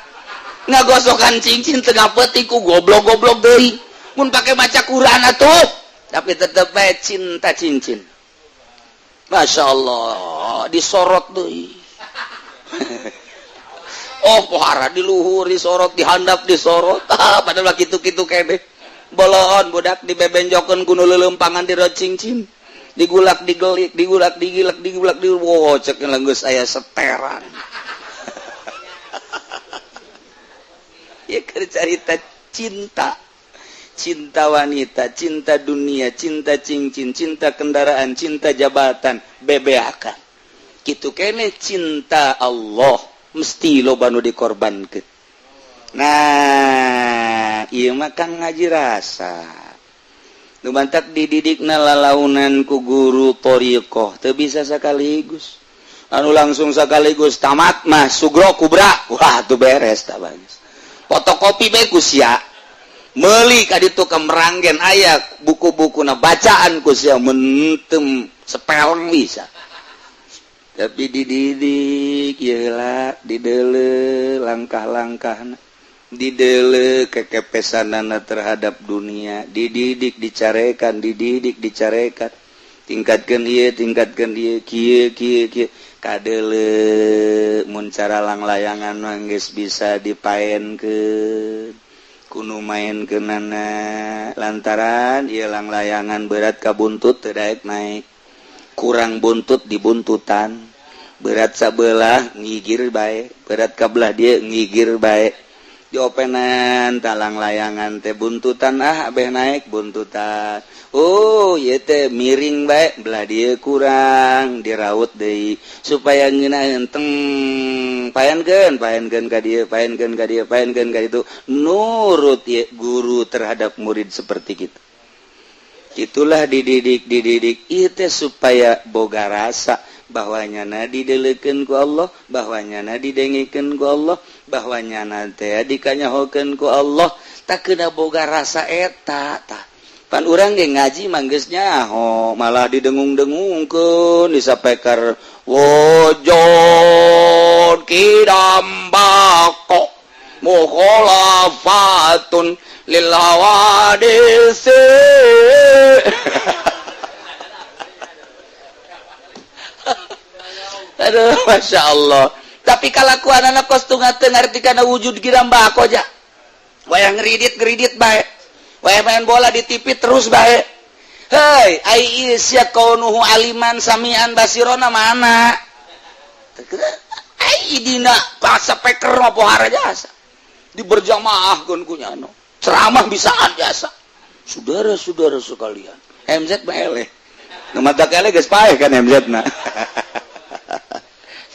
ngagosokan cincin tengah peuting ku goblok-goblok deui mun pake maca Quran atuh tapi tetep bae cinta cincin Masya Allah disorot deui oh pohara diluhur disorot dihandap disorot padahal kitu-kitu kene bolon budak dibebenjokeun ku nu leuleumpangan dirocincin digulak digelik digulak digilak digulak di wow cek geus aya seteran ya cerita cinta cinta wanita, cinta dunia, cinta cincin, cinta kendaraan, cinta jabatan, bebeakan. Kitu kene cinta Allah mesti loba nu dikorbankeun. Nah, ieu mah kan ngaji rasa. Nu mantak dididikna lalaunan ku guru thariqah teu bisa sakaligus. Anu langsung sakaligus tamat mah sugro kubra. Wah, tuh beres tah bagus. Fotokopi bae ku sia. Meuli ka ditu kemeranggen aya buku-bukuna bacaan ku sia mentem sepeleng bisa. Tapi dididik ieu heula dideuleu langkah-langkahna. Dideuleu kekepesanana terhadap dunia, dididik dicarekan, dididik dicarekan. Tingkatkeun ieu kieu kadeuleu mun cara langlayangan mah geus bisa dipaenkeun. Kuno main kenana lantaran ieu langlayangan berat ka buntut teu daek naik kurang buntut dibuntutan berat sabelah ngigir bae berat ka belah dia ngigir bae diopenan talang layangan teh buntutan abeh naik buntutan oh ieu teh miring bae belah dia kurang diraut deui supaya ngeunaheun teng paenkeun ka dieu nurut ya guru terhadap murid seperti gitu. Itulah dididik itu supaya boga rasa bahwanyana dideleukeun ku Allah, bahwanyana didengikeun ku Allah, bahwanyana teh dikanyahokeun ku Allah, tak kena boga rasa eta tah. Pan urang ge ngaji mah geus nyaho, malah didengung-dengungkeun disapekar wujud kidambako mukhalafatun lil hawadis. Aduh, Masya Allah. Tapi kalakuan anak kos tungatkeun ngartikeun wujud kirambako aja. Wayang ngeridit bae. Wayang main bola di TV terus bae. Hei, ai isya kaunuhu aliman samian basirona mana? Ai dina bahasa peker mah pohara jasa. Diberjamaahkeun ku nyano. Ceramah bisaan jasa. Saudara-saudara sekalian, MZ mah eleh. Nu mata eleh geus paeh kan MZ na.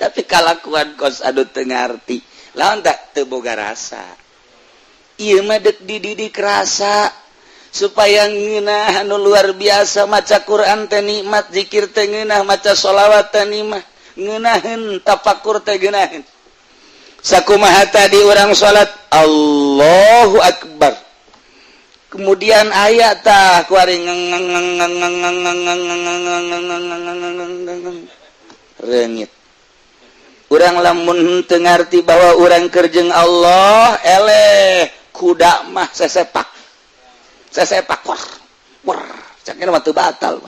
Tapi kalakuan kos adu teu ngarti, lawan tak teu boga rasa. Ieu mah deuk dididik rasa supaya ngeunah anu luar biasa maca Quran teh nikmat, zikir teh ngeunah, maca sholawat teh nikmat, ngeunaheun tafakur teh ngeunaheun. Sakumaha tadi urang salat Allahu Akbar. Kemudian ayat tah kuari reungit. Urang lamun teu ngarti bahwa urang keur jeung Allah eleh kuda mah sesepak war cakna mah teu batal.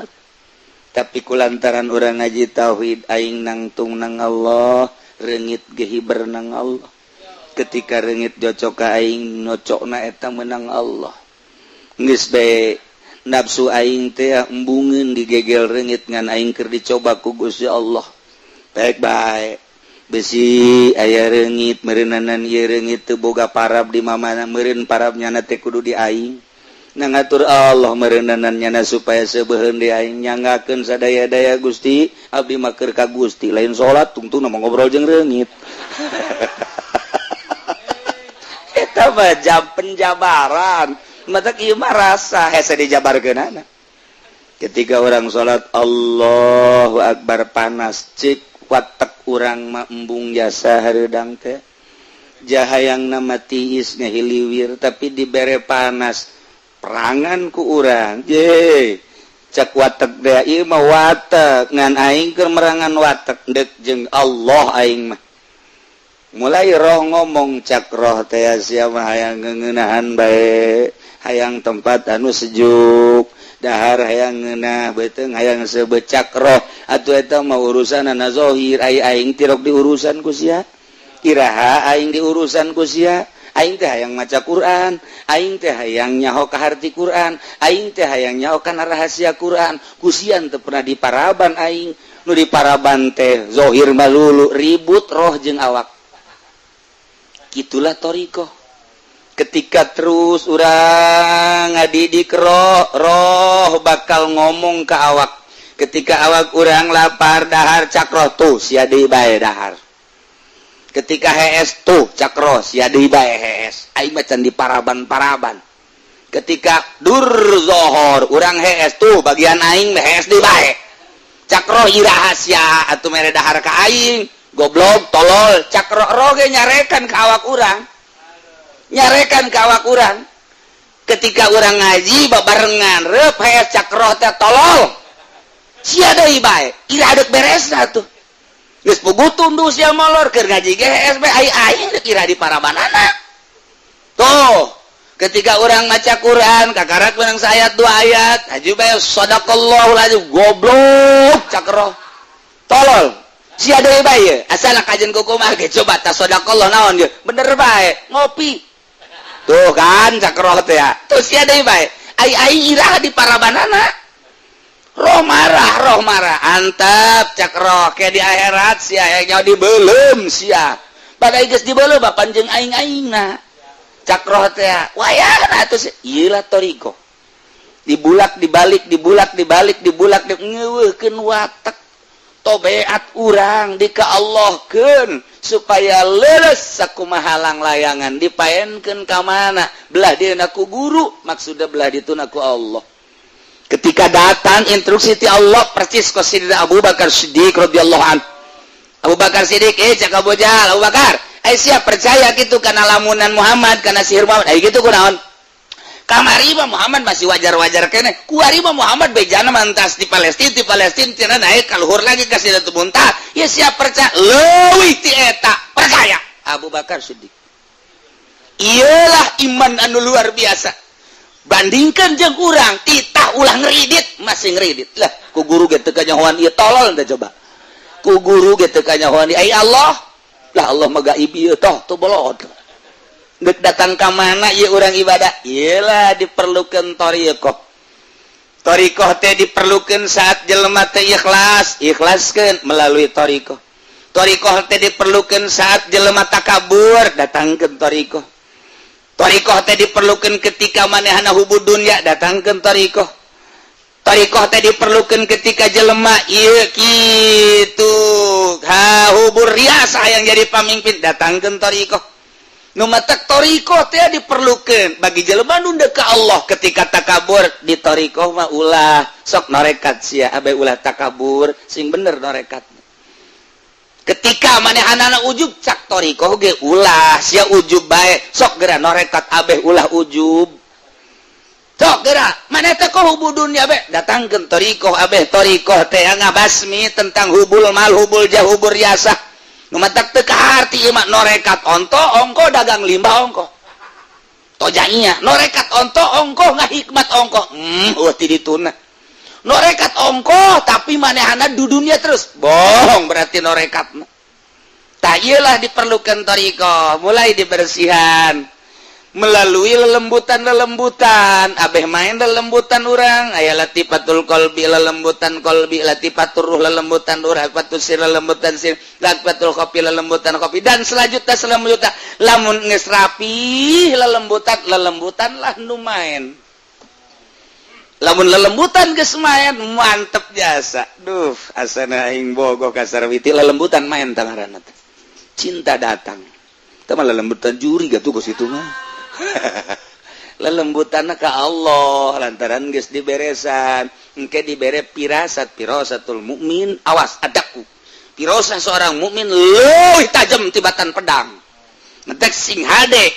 Tapi kulantaran urang ngaji tauhid aing nangtung nang Allah, reungit ge hiber nang Allah. Ketika reungit jocok ka aing nocokna eta meunang Allah. Geus bae nafsu aing teh embungeun digegel reungit ngan aing keur dicoba ku Gusti Allah. Baik-baik besi aya reungit meureunanan ieu reungit teu boga parab di mamana meureun parabnyana teh kudu di aing. Nangatur Allah meureunnanan nyana supaya sebeuheun di aing nyanggakeun sadaya-daya Gusti abdi mah keur ka Gusti lain salat tungtung mah ngobrol jeung reungit. Eta mah jam penjabaran. Matak ieu mah rasa hese dijabarkeunana. Ketika orang salat Allahu Akbar panas cik watak urang mah embung jasa hareudang teh jahayangna mah tiis ngahiliwir tapi dibere panas perangan ku urang je cak watak dea ieu mah watak ngan aing keur merangan watak deuk jeung Allah aing mah mulai roh ngomong cak roh teh sia mah hayang ngeunahan bae hayang tempat anu sejuk dahar hayang ngeunah beuteung hayang sebecak roh atuh eta mah urusanna zahir ai aing tirok diurusan ku sia Iraha aing di urusan ku sia, aing teh hayang maca Quran, aing teh hayang nyaho ka harti Quran, aing teh hayang nyaho kana rahasia Quran. Kusian teu pernah diparaban aing, nu diparaban teh zohir malulu ribut roh jeung awak. Kitulah thariqah. Ketika terus urang ngadidik roh bakal ngomong ke awak. Ketika awak urang lapar dahar cakroh tuh sia deui bae dahar. Ketika hees tuh cakroh sia deui bae hees. Aing macan diparaban-paraban. Ketika dur zohor urang hees tuh bagian aing hees deui bae. Cakroh iraha sia atuh mere dahar ka aing. Goblok tolol cakroh roge nyarekan ka awak urang. Nyarekan ke awak urang. Ketika urang ngaji babarengan reup hees cakroh teh tolol. Sia deui bae, ira deuk beresna tuh. Geus pugutun tuh sia molor keur ngaji ge hees bae ai deuk ira di parabanana. Tuh, ketika urang maca Quran kakarak menang sayat 2 ayat, aju bae sadaqallahul azim goblok cakroh. Tolol. Sia deui bae, asal kajen kukumah ge coba ta sadaqallah naon ge. Bener bae, ngopi. Tuh kan cakroh teh ya. Tuh sia deui bae. Ai iraha di parabanana. Roh marah. Antep cakroh ke di akhirat sia aya dibeulem sia. Badai geus dibeulem panjeung aing-aingna. Cakroh teh ya. Wayahna atuh ieu lah thariqah. Dibulak dibalik ngeuweuhkeun watak. Tobeat urang dikaallahkeun supaya leres sakumaha halang layangan dipaenkeun ka mana belah dieuna ku guru maksudna belah dituna ku Allah. Ketika datang instruksi ti Allah persis ka Sayyidina Abu Bakar Siddiq radhiyallahu anhu. Abu Bakar Siddiq cak Abu Jahal, Abu Bakar siap percaya gitu kana lamunan Muhammad kana sihir Muhammad gitu kunaon. Kamari mah Muhammad masih wajar-wajar kene. Kuari mah Muhammad bejana mantas di Palestina cenah naik ka luhur lagi ka Sidratul Muntaha. Ya siap percaya leuwih ti eta percaya Abu Bakar Siddiq. Iyalah iman anu luar biasa. Bandingkan jeung urang titah ulah ngridit masih ngridit. Lah ku guru ge teu kanyahoan ieu tolol teh coba. Ku guru ge teu kanyahoan ai Allah. Lah Allah mah gaib ieu tuh bolot. Dek datang ke mana ya orang ibadah iyalah diperlukan thariqah. Thariqah teh diperlukan saat jelema teh ikhlaskeun melalui thariqah. Thariqah teh diperlukan saat jelema takabur datangkeun thariqah. Thariqah teh diperlukan ketika manehna hubud dunya datangkeun thariqah. Thariqah teh diperlukan ketika jelema ieu kitu hubur riasah yang jadi pamimpin datangkeun thariqah. Nu matak thariqah teh diperlukeun bagi jelema nu deuk ka Allah ketika takabur di thariqah mah ulah sok norekat sia abe ulah takabur sing bener norekatna. Ketika manehana ujub cak thariqah ge ulah sia ujub bae sok geura norekat abe ulah ujub. Sok geura maneh teh ka hubul dunya be datangkeun thariqah abe thariqah teh ngabasmi tentang hubul mal hubul jah hubur riasah. Numatak teu kaharti ieu mah norekat onto ongko dagang limbah ongko. Tojainya norekat onto ongko ngahikmat ongko. Ti dituna. Norekat ongko tapi manehana dudunya terus. Bohong berarti norekat mah. Tah ieulah diperlukan thariqah, mulai dibersihan melalui lelembutan abeh main lelembutan urang aya latifatul qalbi lelembutan qalbi latifatur ruh lelembutan ruh latifatul sir lelembutan sir latifatul qapi lelembutan qapi dan selanjutnya lamun geus rapi lelembutan lah nu main lamun lelembutan geus main mantep jasa duh asana aing bogoh ka sarwiti lelembutan main tangaranna cinta datang teh mah lelembutan juri gatuh geus itu mah lelembutanna ka Allah lantaran geus diberesan engke dibere firasatul mukmin awas adaku firasah seorang mukmin leuwih tajam tibatan pedang ngetek sing hade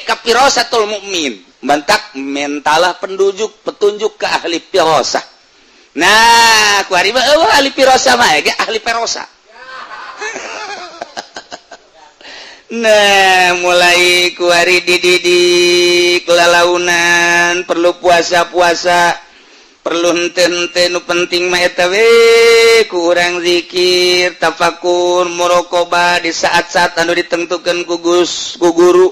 ka firasatul mukmin bantak mentalah petunjuk ke ahli firasah. Nah kuari mah ahli firasah mah ge ahli firasah. Nah mulai kuari dididik lalaunan perlu puasa perlu henteu nu penting mah eta we kurang zikir tafakur muraqabah di saat-saat anu ditentukeun ku guru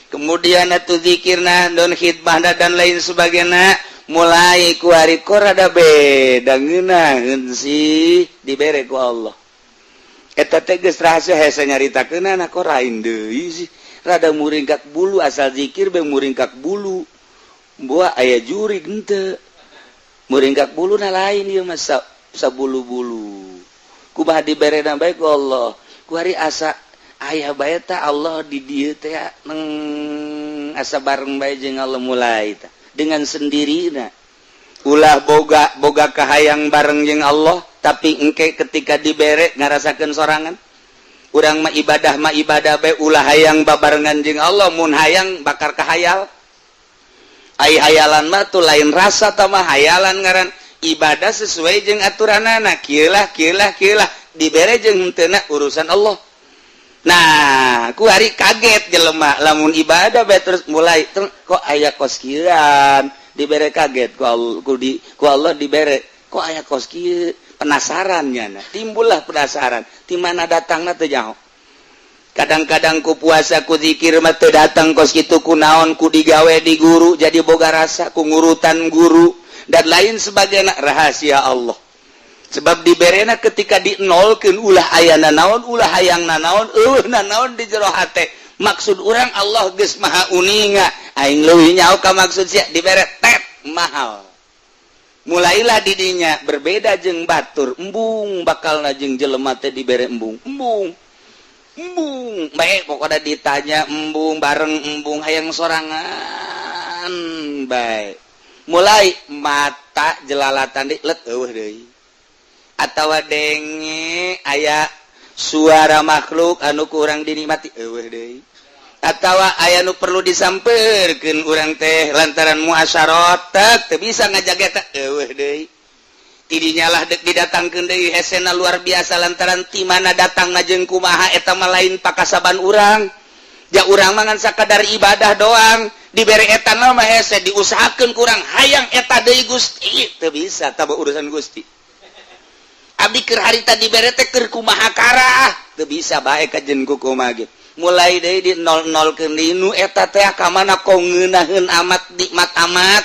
kemudian atuh zikirna don khidmah dan lain sebagainya mulai ku hari ko rada beda ngeunaheun sih dibere ku Allah eta teh geus rahasia hese nyaritakeunana kok lain deui sih rada muringkak bulu asal zikir be muringkak bulu buah aya jurig henteu muringkak bulu na lain ieu mah sabulu-bulu kumaha diberena bae ku Allah ku hari asa aya bae teh Allah di dieu teh asa bareng bae jeung Allah mulai tah dengan sendirina ulah boga kahayang bareng jeung Allah tapi engke ketika dibere ngarasakeun sorangan urang mah ibadah bae ulah hayang babarengan jeung Allah mun hayang bakar kahayal ai hayalan mah tuh lain rasa tamah hayalan ngaran ibadah sesuai jeung aturanana kieu lah dibere jeung henteu urusan Allah. Nah ku hari kaget jelema lamun ibadah bae terus mulai kok aya kos kieuan dibere kaget ku Allah dibere kok aya kos kieu penasaran nya timbullah penasaran ti mana datangna teu nyaho. Kadang-kadang ku puasa ku zikir mah teu datang kos kitu kunaon ku digawe di guru jadi boga rasa ku ngurutan guru dan lain sebagainya rahasia Allah sebab diberena ketika dinolkeun ulah ayana naon ulah hayangna naon naon di jero hate maksud urang Allah geus maha uninga aing leuwih nyaho ka maksud sia dibere tet mahal mulailah didinya berbeda jeung batur embung bakalna jeung jelema teh dibere embung baik pokoknya ditanya embung bareng embung hayang sorangan baik mulai mata jelalatan let eueuh deui atawa denge aya suara makhluk anu kurang dinikmati eueuh deui atawa aya nu perlu disampeurkeun urang teh lantaran muasyarat teu bisa ngajaga eta eueuh deui tidinya lah didatangkeun deui hesena luar biasa lantaran ti mana datangna jeung kumaha eta mah lain pakasaban urang ja urang mah ngan sakadar ibadah doang dibere eta mah hese diusahakeun kurang hayang eta deui Gusti teu bisa tah urusan Gusti abdi keur harita dibere teh keur kumaha karah teu bisa bae kajen ku kumaha ge mulai deui di nol-nolkeun dinu eta teh ka mana kok ngeunaheun amat nikmat amat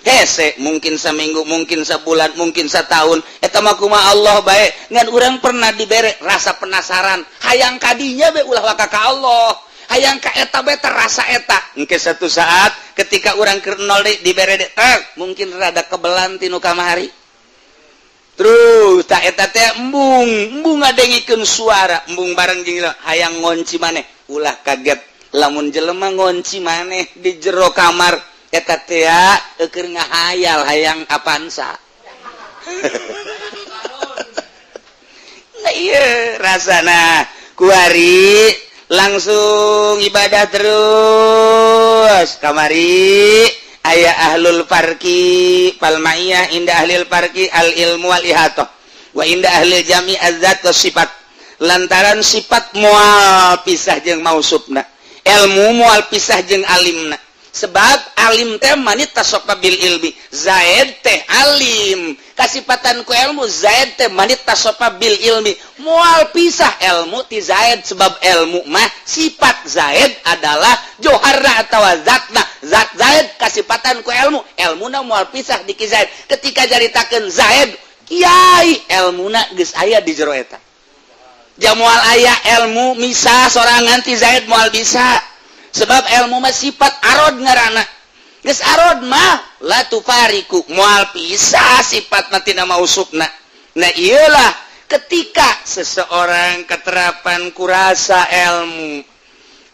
hese mungkin seminggu mungkin sebulan mungkin setahun eta mah kumaha Allah bae ngan urang pernah dibere rasa penasaran hayang kadinya be ulah waka ka Allah hayang ka eta bae terasa eta engke satu saat ketika urang keur nol dibere mungkin rada kebelan tinu kamari terus tak eta teh embung ngadengikeun suara embung bareng jeung hayang ngonci maneh ulah kaget lamun jelema ngonci maneh di jero kamar eta teh keur ngahayal hayang apansa nah ieu rasana kuari langsung ibadah terus kamari aya ahlul farqi fal ma'iyah inda ahlil farqi al ilmu wal ihatah wa inda ahlil jami' az-zat was sifat lantaran sifat moal pisah jeung mausufna ilmu moal pisah jeung alimna sebab alim teh manit tasopa bil ilmi zaid teh alim kasipatan ku ilmu zaid teh manit tasopa bil ilmi moal pisah ilmu ti zaid sebab ilmu mah sifat zaid adalah joharna atawa zatna zat zaid kasipatan ku ilmuna moal pisah di ki zaid ketika jaritakeun zaid kiai ilmuna geus aya di jero eta jamual aya ilmu misah sorangan ti zaid moal bisa sebab ilmu mah sifat arod ngaranna geus arod mah la tufariku moal pisah sifat tina mausufna nah iyalah ketika seseorang keterapan kurasa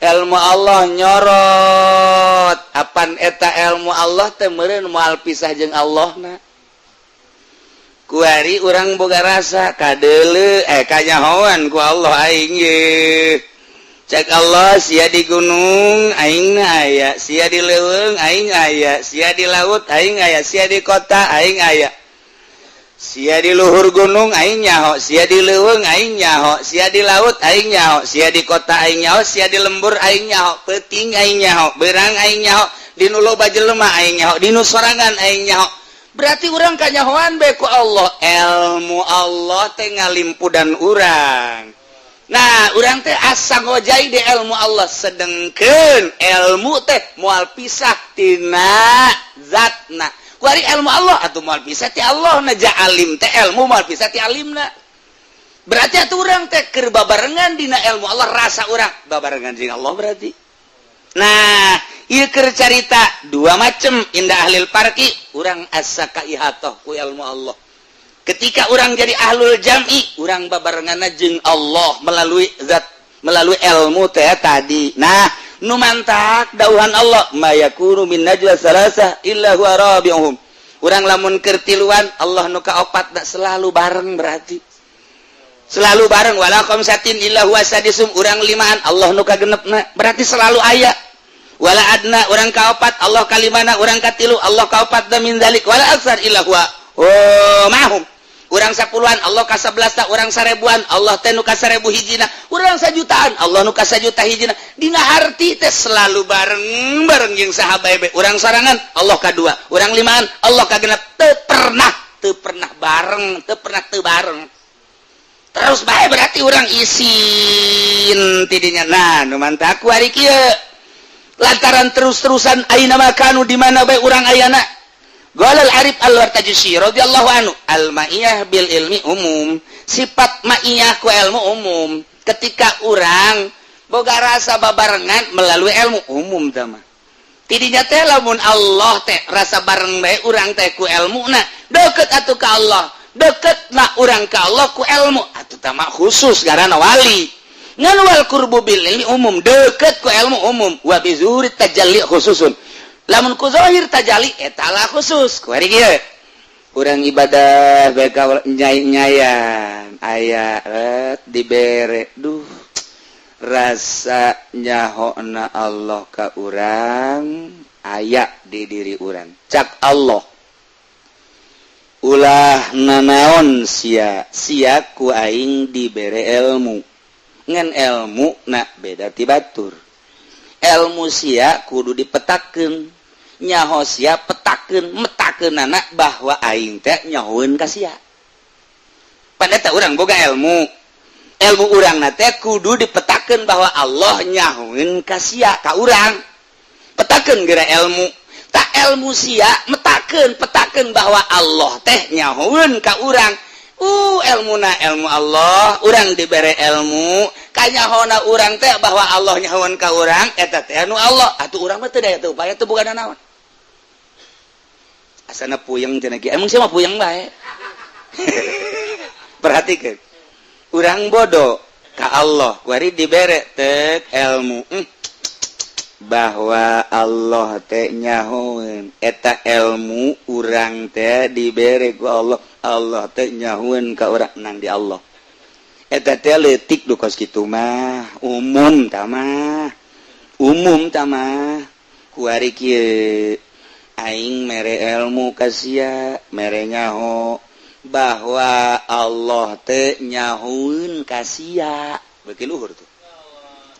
ilmu Allah nyorot apan eta ilmu Allah teh meureun moal pisah jeung Allahna kuari urang boga rasa kadeuleu kanyahoan ku Allah aing ye cek Allah sia di gunung aing aya sia di leuweung aing aya sia di laut aing aya sia di kota aing aya sia di luhur gunung aing nyaho sia di leuweung aing nyaho sia di laut aing nyaho sia di kota aing nyaho sia di lembur aing nyaho peuting aing nyaho beurang aing nyaho dinu loba jelema aing nyaho dinu sorangan aing nyaho berarti urang kanyahoan bae ku Allah ilmu Allah teh ngalimpudan urang. Nah urang teh asa ngojai di ilmu Allah sedengkeun ilmu teh moal pisah tina zatna. Kuari ilmu Allah atuh moal pisah ti Allah na alim teh ilmu moal pisah ti alimna. Berarti atuh urang teh keur babarengan dina ilmu Allah rasa urang babarengan jeung Allah berarti. Nah, ieu keur carita dua macem indah ahlil parki urang asa ka ihatoh ku ilmu Allah. Ketika orang jadi ahlul jam'i, orang babarenganna jeung Allah melalui zat, melalui ilmu teh tadi. Nah, nu mantak dauhan Allah, ma yakunu min najwa salasa illa huwa rabi'uhum. Urang lamun keur tiluan, Allah nu kaopat da selalu bareng berarti. Selalu bareng wala khamsatin illa huwa sadisum, urang limaan Allah nu kagenepna, berarti selalu aya. Wala adna urang kaopat, Allah kalimana, urang katilu, Allah kaopat da min zalik, wala aksar illa huwa mahum. Urang 10-an Allah ka 11, urang 1000-an Allah teh nu ka 1000 hijina, urang 1 jutaan Allah nu ka 1 juta hijina. Dina harti teh selalu bareng jeung sahabat. Urang sorangan Allah ka 2, urang 5-an Allah ka 6, teu pernah bareng, teu bareng. Terus bae berarti urang isin tidinya. Nah, nu mantap ku ari kieu. Lantaran terus-terusan ayeuna makanu di mana bae urang ayana. Qala al-Arif al-Wartajusi radhiyallahu anhu, al-ma'iyah bil ilmi umum. Sifat ma'iyah ku ilmu umum. Ketika orang boga rasa babarengan melalui ilmu umum tah mah. Tidinya teh lamun Allah teh rasa bareng bae urang teh ku ilmuna, deukeut atuh ka Allah. Deuketna urang ka Allah ku ilmu, atuh tah mah khusus garana wali. Ngan wal qurbu bil ilmi umum, deukeut ku ilmu umum, wa bi zuhuri tajalli khususun. Lamun ku zahir tajalli eta lah khusus. Kuari kieu. Urang ibadah bae ka nyai-nyayan aya dibere. Duh. Rasa nyahona Allah ka urang aya di diri urang. Cak Allah. Ulah nanaon sia ku aing dibere ilmu. Ngan ilmu na beda ti batur. Ilmu sia kudu dipetakeun. Nyaho sia petakeun metakeunana bahwa aing teh nyahoeun ka sia. Pada teh urang boga ilmu. Ilmu urang na teh kudu dipetakeun bahwa Allah nyahoeun ka sia ka urang. Petakeun geura ilmu. Tak ilmu sia petakeun bahwa Allah teh nyahoeun ka urang. Ilmuna ilmu Allah, urang dibere ilmu, kanyahona urang teh bahwa Allah nyahoeun ka urang, eta teh anu Allah. Atuh urang mah teu daya teu upaya teu boga naon. Asana puyeng cenah kieu. Emang sia mah puyeng bae. Perhatikeun. Urang bodoh ka Allah, kuari dibere teu ilmu. Bahwa Allah teh nyahoeun, eta ilmu urang teh dibere ku Allah. Allah teh nyahoeun ka urang nang di Allah. Eta teh leutik du kos kitu mah, umum tah mah. Umum tah mah. Kuari kieu aing mere ilmu ka sia, mere nyaho bahwa Allah teh nyahoeun ka sia. Beuki luhur tuh.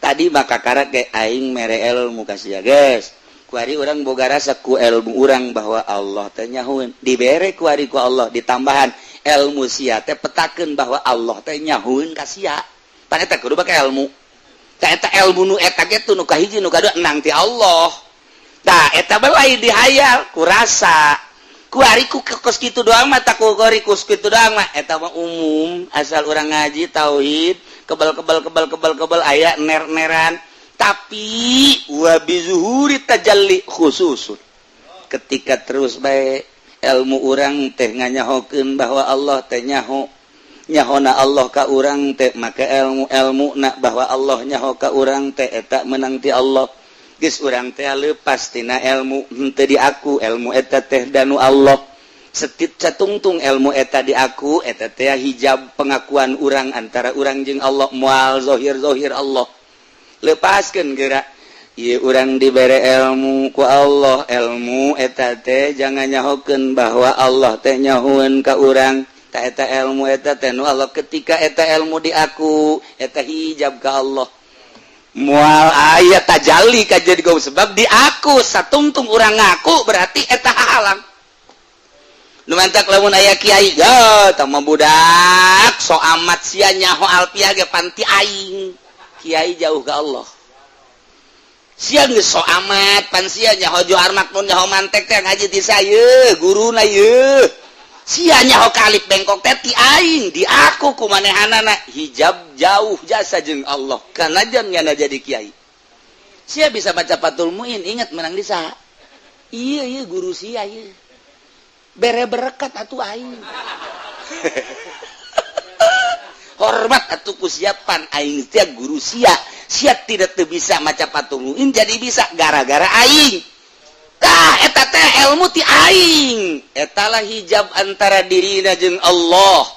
Tadi maka karat ge aing mere ilmu ka sia, geus. Kuari urang boga rasa ku ilmu urang bahwa Allah teh nyahoeun. Dibere kuari ku Allah ditambahan ilmu sia teh petakeun bahwa Allah teh nyahoeun ka sia. Pan eta kudu bake ilmu. Tah eta ilmu nu eta ge tu nu kahiji nu kadua enang ti Allah. Tah eta bae lain dihayal ku rasa. Kuari ku kos kitu doang mah tak ku kuari kus kitu doang mah eta mah umum asal urang ngaji tauhid kebal aya ner-neran. Tapi wa bizuhuri tajalli khususun. Ketika terus bae ilmu urang teh nganyahokeun bahwa Allah teh nyahona Allah ka urang teh maka ilmu-ilmuna bahwa Allah nyaho ka urang teh eta menang ti Allah. Geus urang teh leupas tina ilmu henteu di aku, ilmu eta teh danu Allah. Setit catungtung ilmu eta di aku, eta teh hijab pengakuan urang antara urang jeung Allah, moal zahir Allah. Lepaskeun geura ieu urang dibere ilmu ku Allah, ilmu eta teh jangan nyahokeun bahwa Allah teh nyahoeun ka urang. Ta eta ilmu eta teh nu Allah, ketika eta ilmu di aku, eta hijab ka Allah. Moal aya tajalli ka jadi gau sebab di aku satungtung urang ngaku berarti eta halang. nu mantak lamun aya kiai ya tah budak so amat sia nyaho alpiah ge panti aing kiai jauh ke Allah sia geus so amat pan sia nyaho Johar Makmun nyaho mantek teh ngaji ti saya guruna ye sia nyaho kalip bengkok teh ti aing di aku kumanehanana hijab jauh jasa jeung Allah kana jangan jadi kiai sia bisa baca Fathul Muin ingat menang di saha iya guru sia ieu bere berkat atuh aing hormat atuh kusiapan aing teh guru sia tidak bisa maca Fathul Muin jadi bisa gara-gara aing tah eta teh ilmu ti aing eta lah hijab antara dirina jeung Allah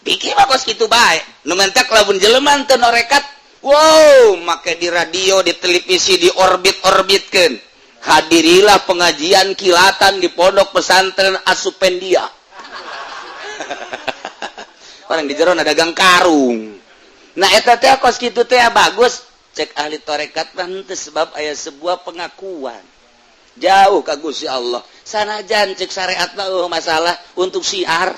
pikir bagus kitu bae nu mentek lamun jelema teu norekat wow make di radio di televisi di orbitkeun hadirilah pengajian kilatan di pondok pesantren Asupendia. Orang di jero dagang karung. Nah eta teh kos kitu teh bagus cek ahli tarekat teh sebab aya sebuah pengakuan. Jauh ka Gusti Allah. Sanajan cek syariat mah masalah untuk syiar.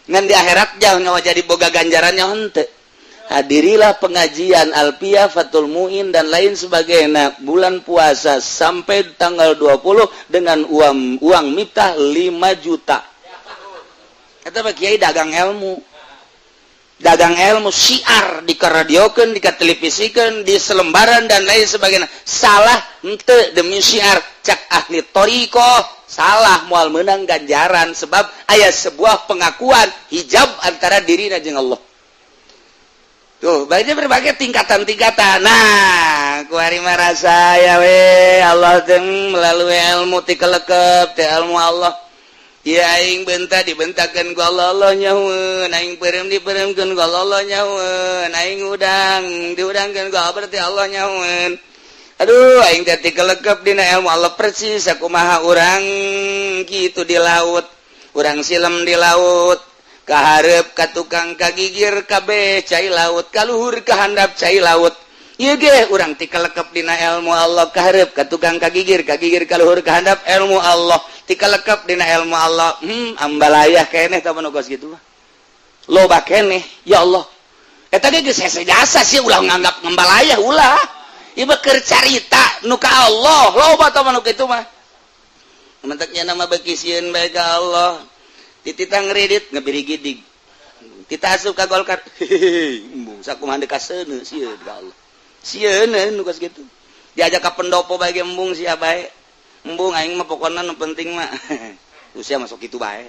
Ngan di akhirat jauh nyawa jadi boga ganjarannya henteu. Hadirilah pengajian Alpiah, Fathul Muin dan lain sebagainya bulan puasa sampai tanggal 20 dengan uang mitah 5 juta. Eta mah kiai dagang ilmu syiar dikaradiokeun, dikatelevisikeun, di selembaran dan lain sebagainya. Salah henteu demi syiar cak ahli thariqah salah moal meunang ganjaran sebab aya sebuah pengakuan hijab antara dirina jeung Allah. Tuh, banyak berbagai tingkatan-tingkatan. Nah, kuari marasa ya we Allah teng melalui ilmu ti kelekep teh ilmu Allah. Ya aing benta dibentakeun ku Allah nyahoeun, aing peureum dipeureumkeun ku Allah nyahoeun, aing udang diudangkeun ku berarti Allah nyahoeun. Aduh, aing teh ti kelekep dina ilmu Allah persis sakumaha urang kitu di laut. Urang silem di laut. Kaharep ka tukang kagigir kabeh cai laut kaluhur ka handap cai laut ieu ge urang ti kalekep dina ilmu Allah kaharep ka tukang kagigir kaluhur ka handap ilmu Allah ti kalekep dina ilmu Allah ambalayah keneh tah nu geus kitu mah loba keneh ya Allah eta ge geus hese jasa sih ulah nganggap ngambalayah ulah ieu mah keur carita nu ka Allah loba tah nu kitu mah menteknya nama beuki sieun bae ka Allah tititang ngredit ngebiri gidig kita asup ka Golkar embung sakumaha deuk kaseuneu sieun ka Allah sieun nu geus kitu diajak ka pendopo bae embung sia bae embung aing mah pokona nu penting mah usia masuk kitu bae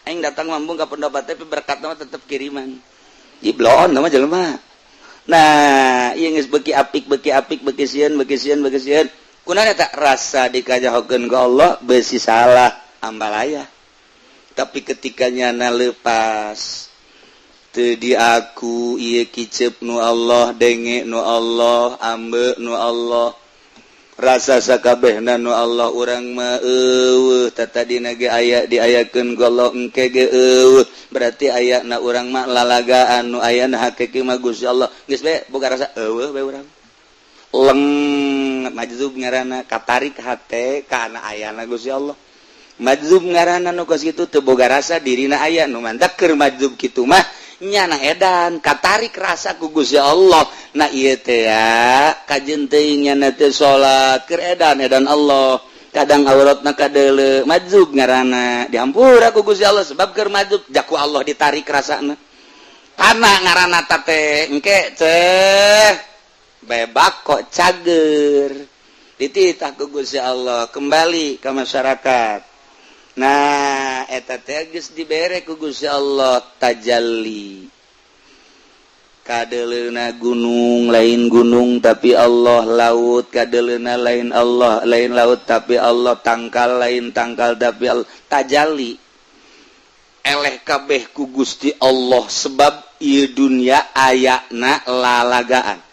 aing datang mah embung ka pendopo tapi berkatna mah tetep kiriman jiblon mah jelema nah ieu geus beuki apik beuki sieun kunaon eta rasa dikajahokeun ka Allah beusi salah ambalayah. Tapi ketika nyana lepas teu di aku ieu kicep nu Allah denge nu Allah ambe nu Allah rasa sakabehna nu Allah urang mah eueuh tatadina ge aya diayakeun ku Allah engke ge eueuh berarti ayana urang mah lalagaan nu ayana hakiki mah Gusti Allah geus bae boga rasa eueuh bae urang leng majzub ngaranna katarik hate kana ayana Gusti Allah majzub ngaranna nu kos kitu teu boga rasa dirina aya nu mantak keur majzub kitu mah nyana edan katarik rasa ku Gusti Allah na ieu teh ya kajeun teuing nyana teu salat keur edan Allah kadang auratna kadeuleu majzub ngaranna dihampura ku Gusti Allah sebab keur majzub jaku Allah ditarik rasana kana ngaranna teh engke teh bebak kok cager dititah ku Gusti Allah kembali ke masyarakat. Nah eta teh geus dibere ku Gusti Allah tajalli kadeleuna gunung lain gunung tapi Allah laut kadeleuna lain Allah lain laut tapi Allah tangkal lain tangkal tapi Allah tajalli eleh kabeh ku Gusti Allah sebab ieu dunya ayana lalagaan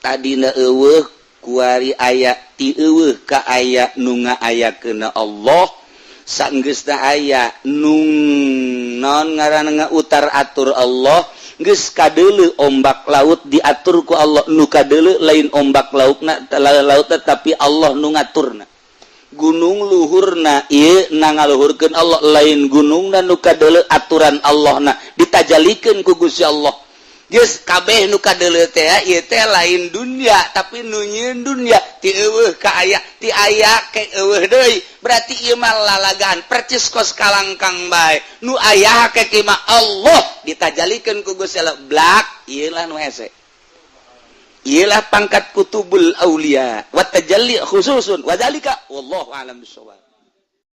tadina eueuh kuari aya ti eueuh ka aya nu ngaayakeun Allah sanggeusna aya nung naon ngaranna utar atur Allah geus kadeuleu ombak laut diatur ku Allah nu kadeuleu lain ombak lautna tapi Allah nu ngaturna gunung luhurna ngaluhurkan Allah lain gunung dan nuka aturan Allah nah ditajalikan ku Gusti Allah geus kabeh nuka teh lain dunia tapi nunyeun dunia ti eueuh ka aya ti aya ke eueuh deui berarti ieu mah lalagaan percis kos kalangkang bae nu aya ke mah Allah ditajalikeun ku Gusti Allah blak ieu lah nu hese ialah pangkat kutubul aulia wa tajalli khususun wa dzalika wallahu a'lam bissawab.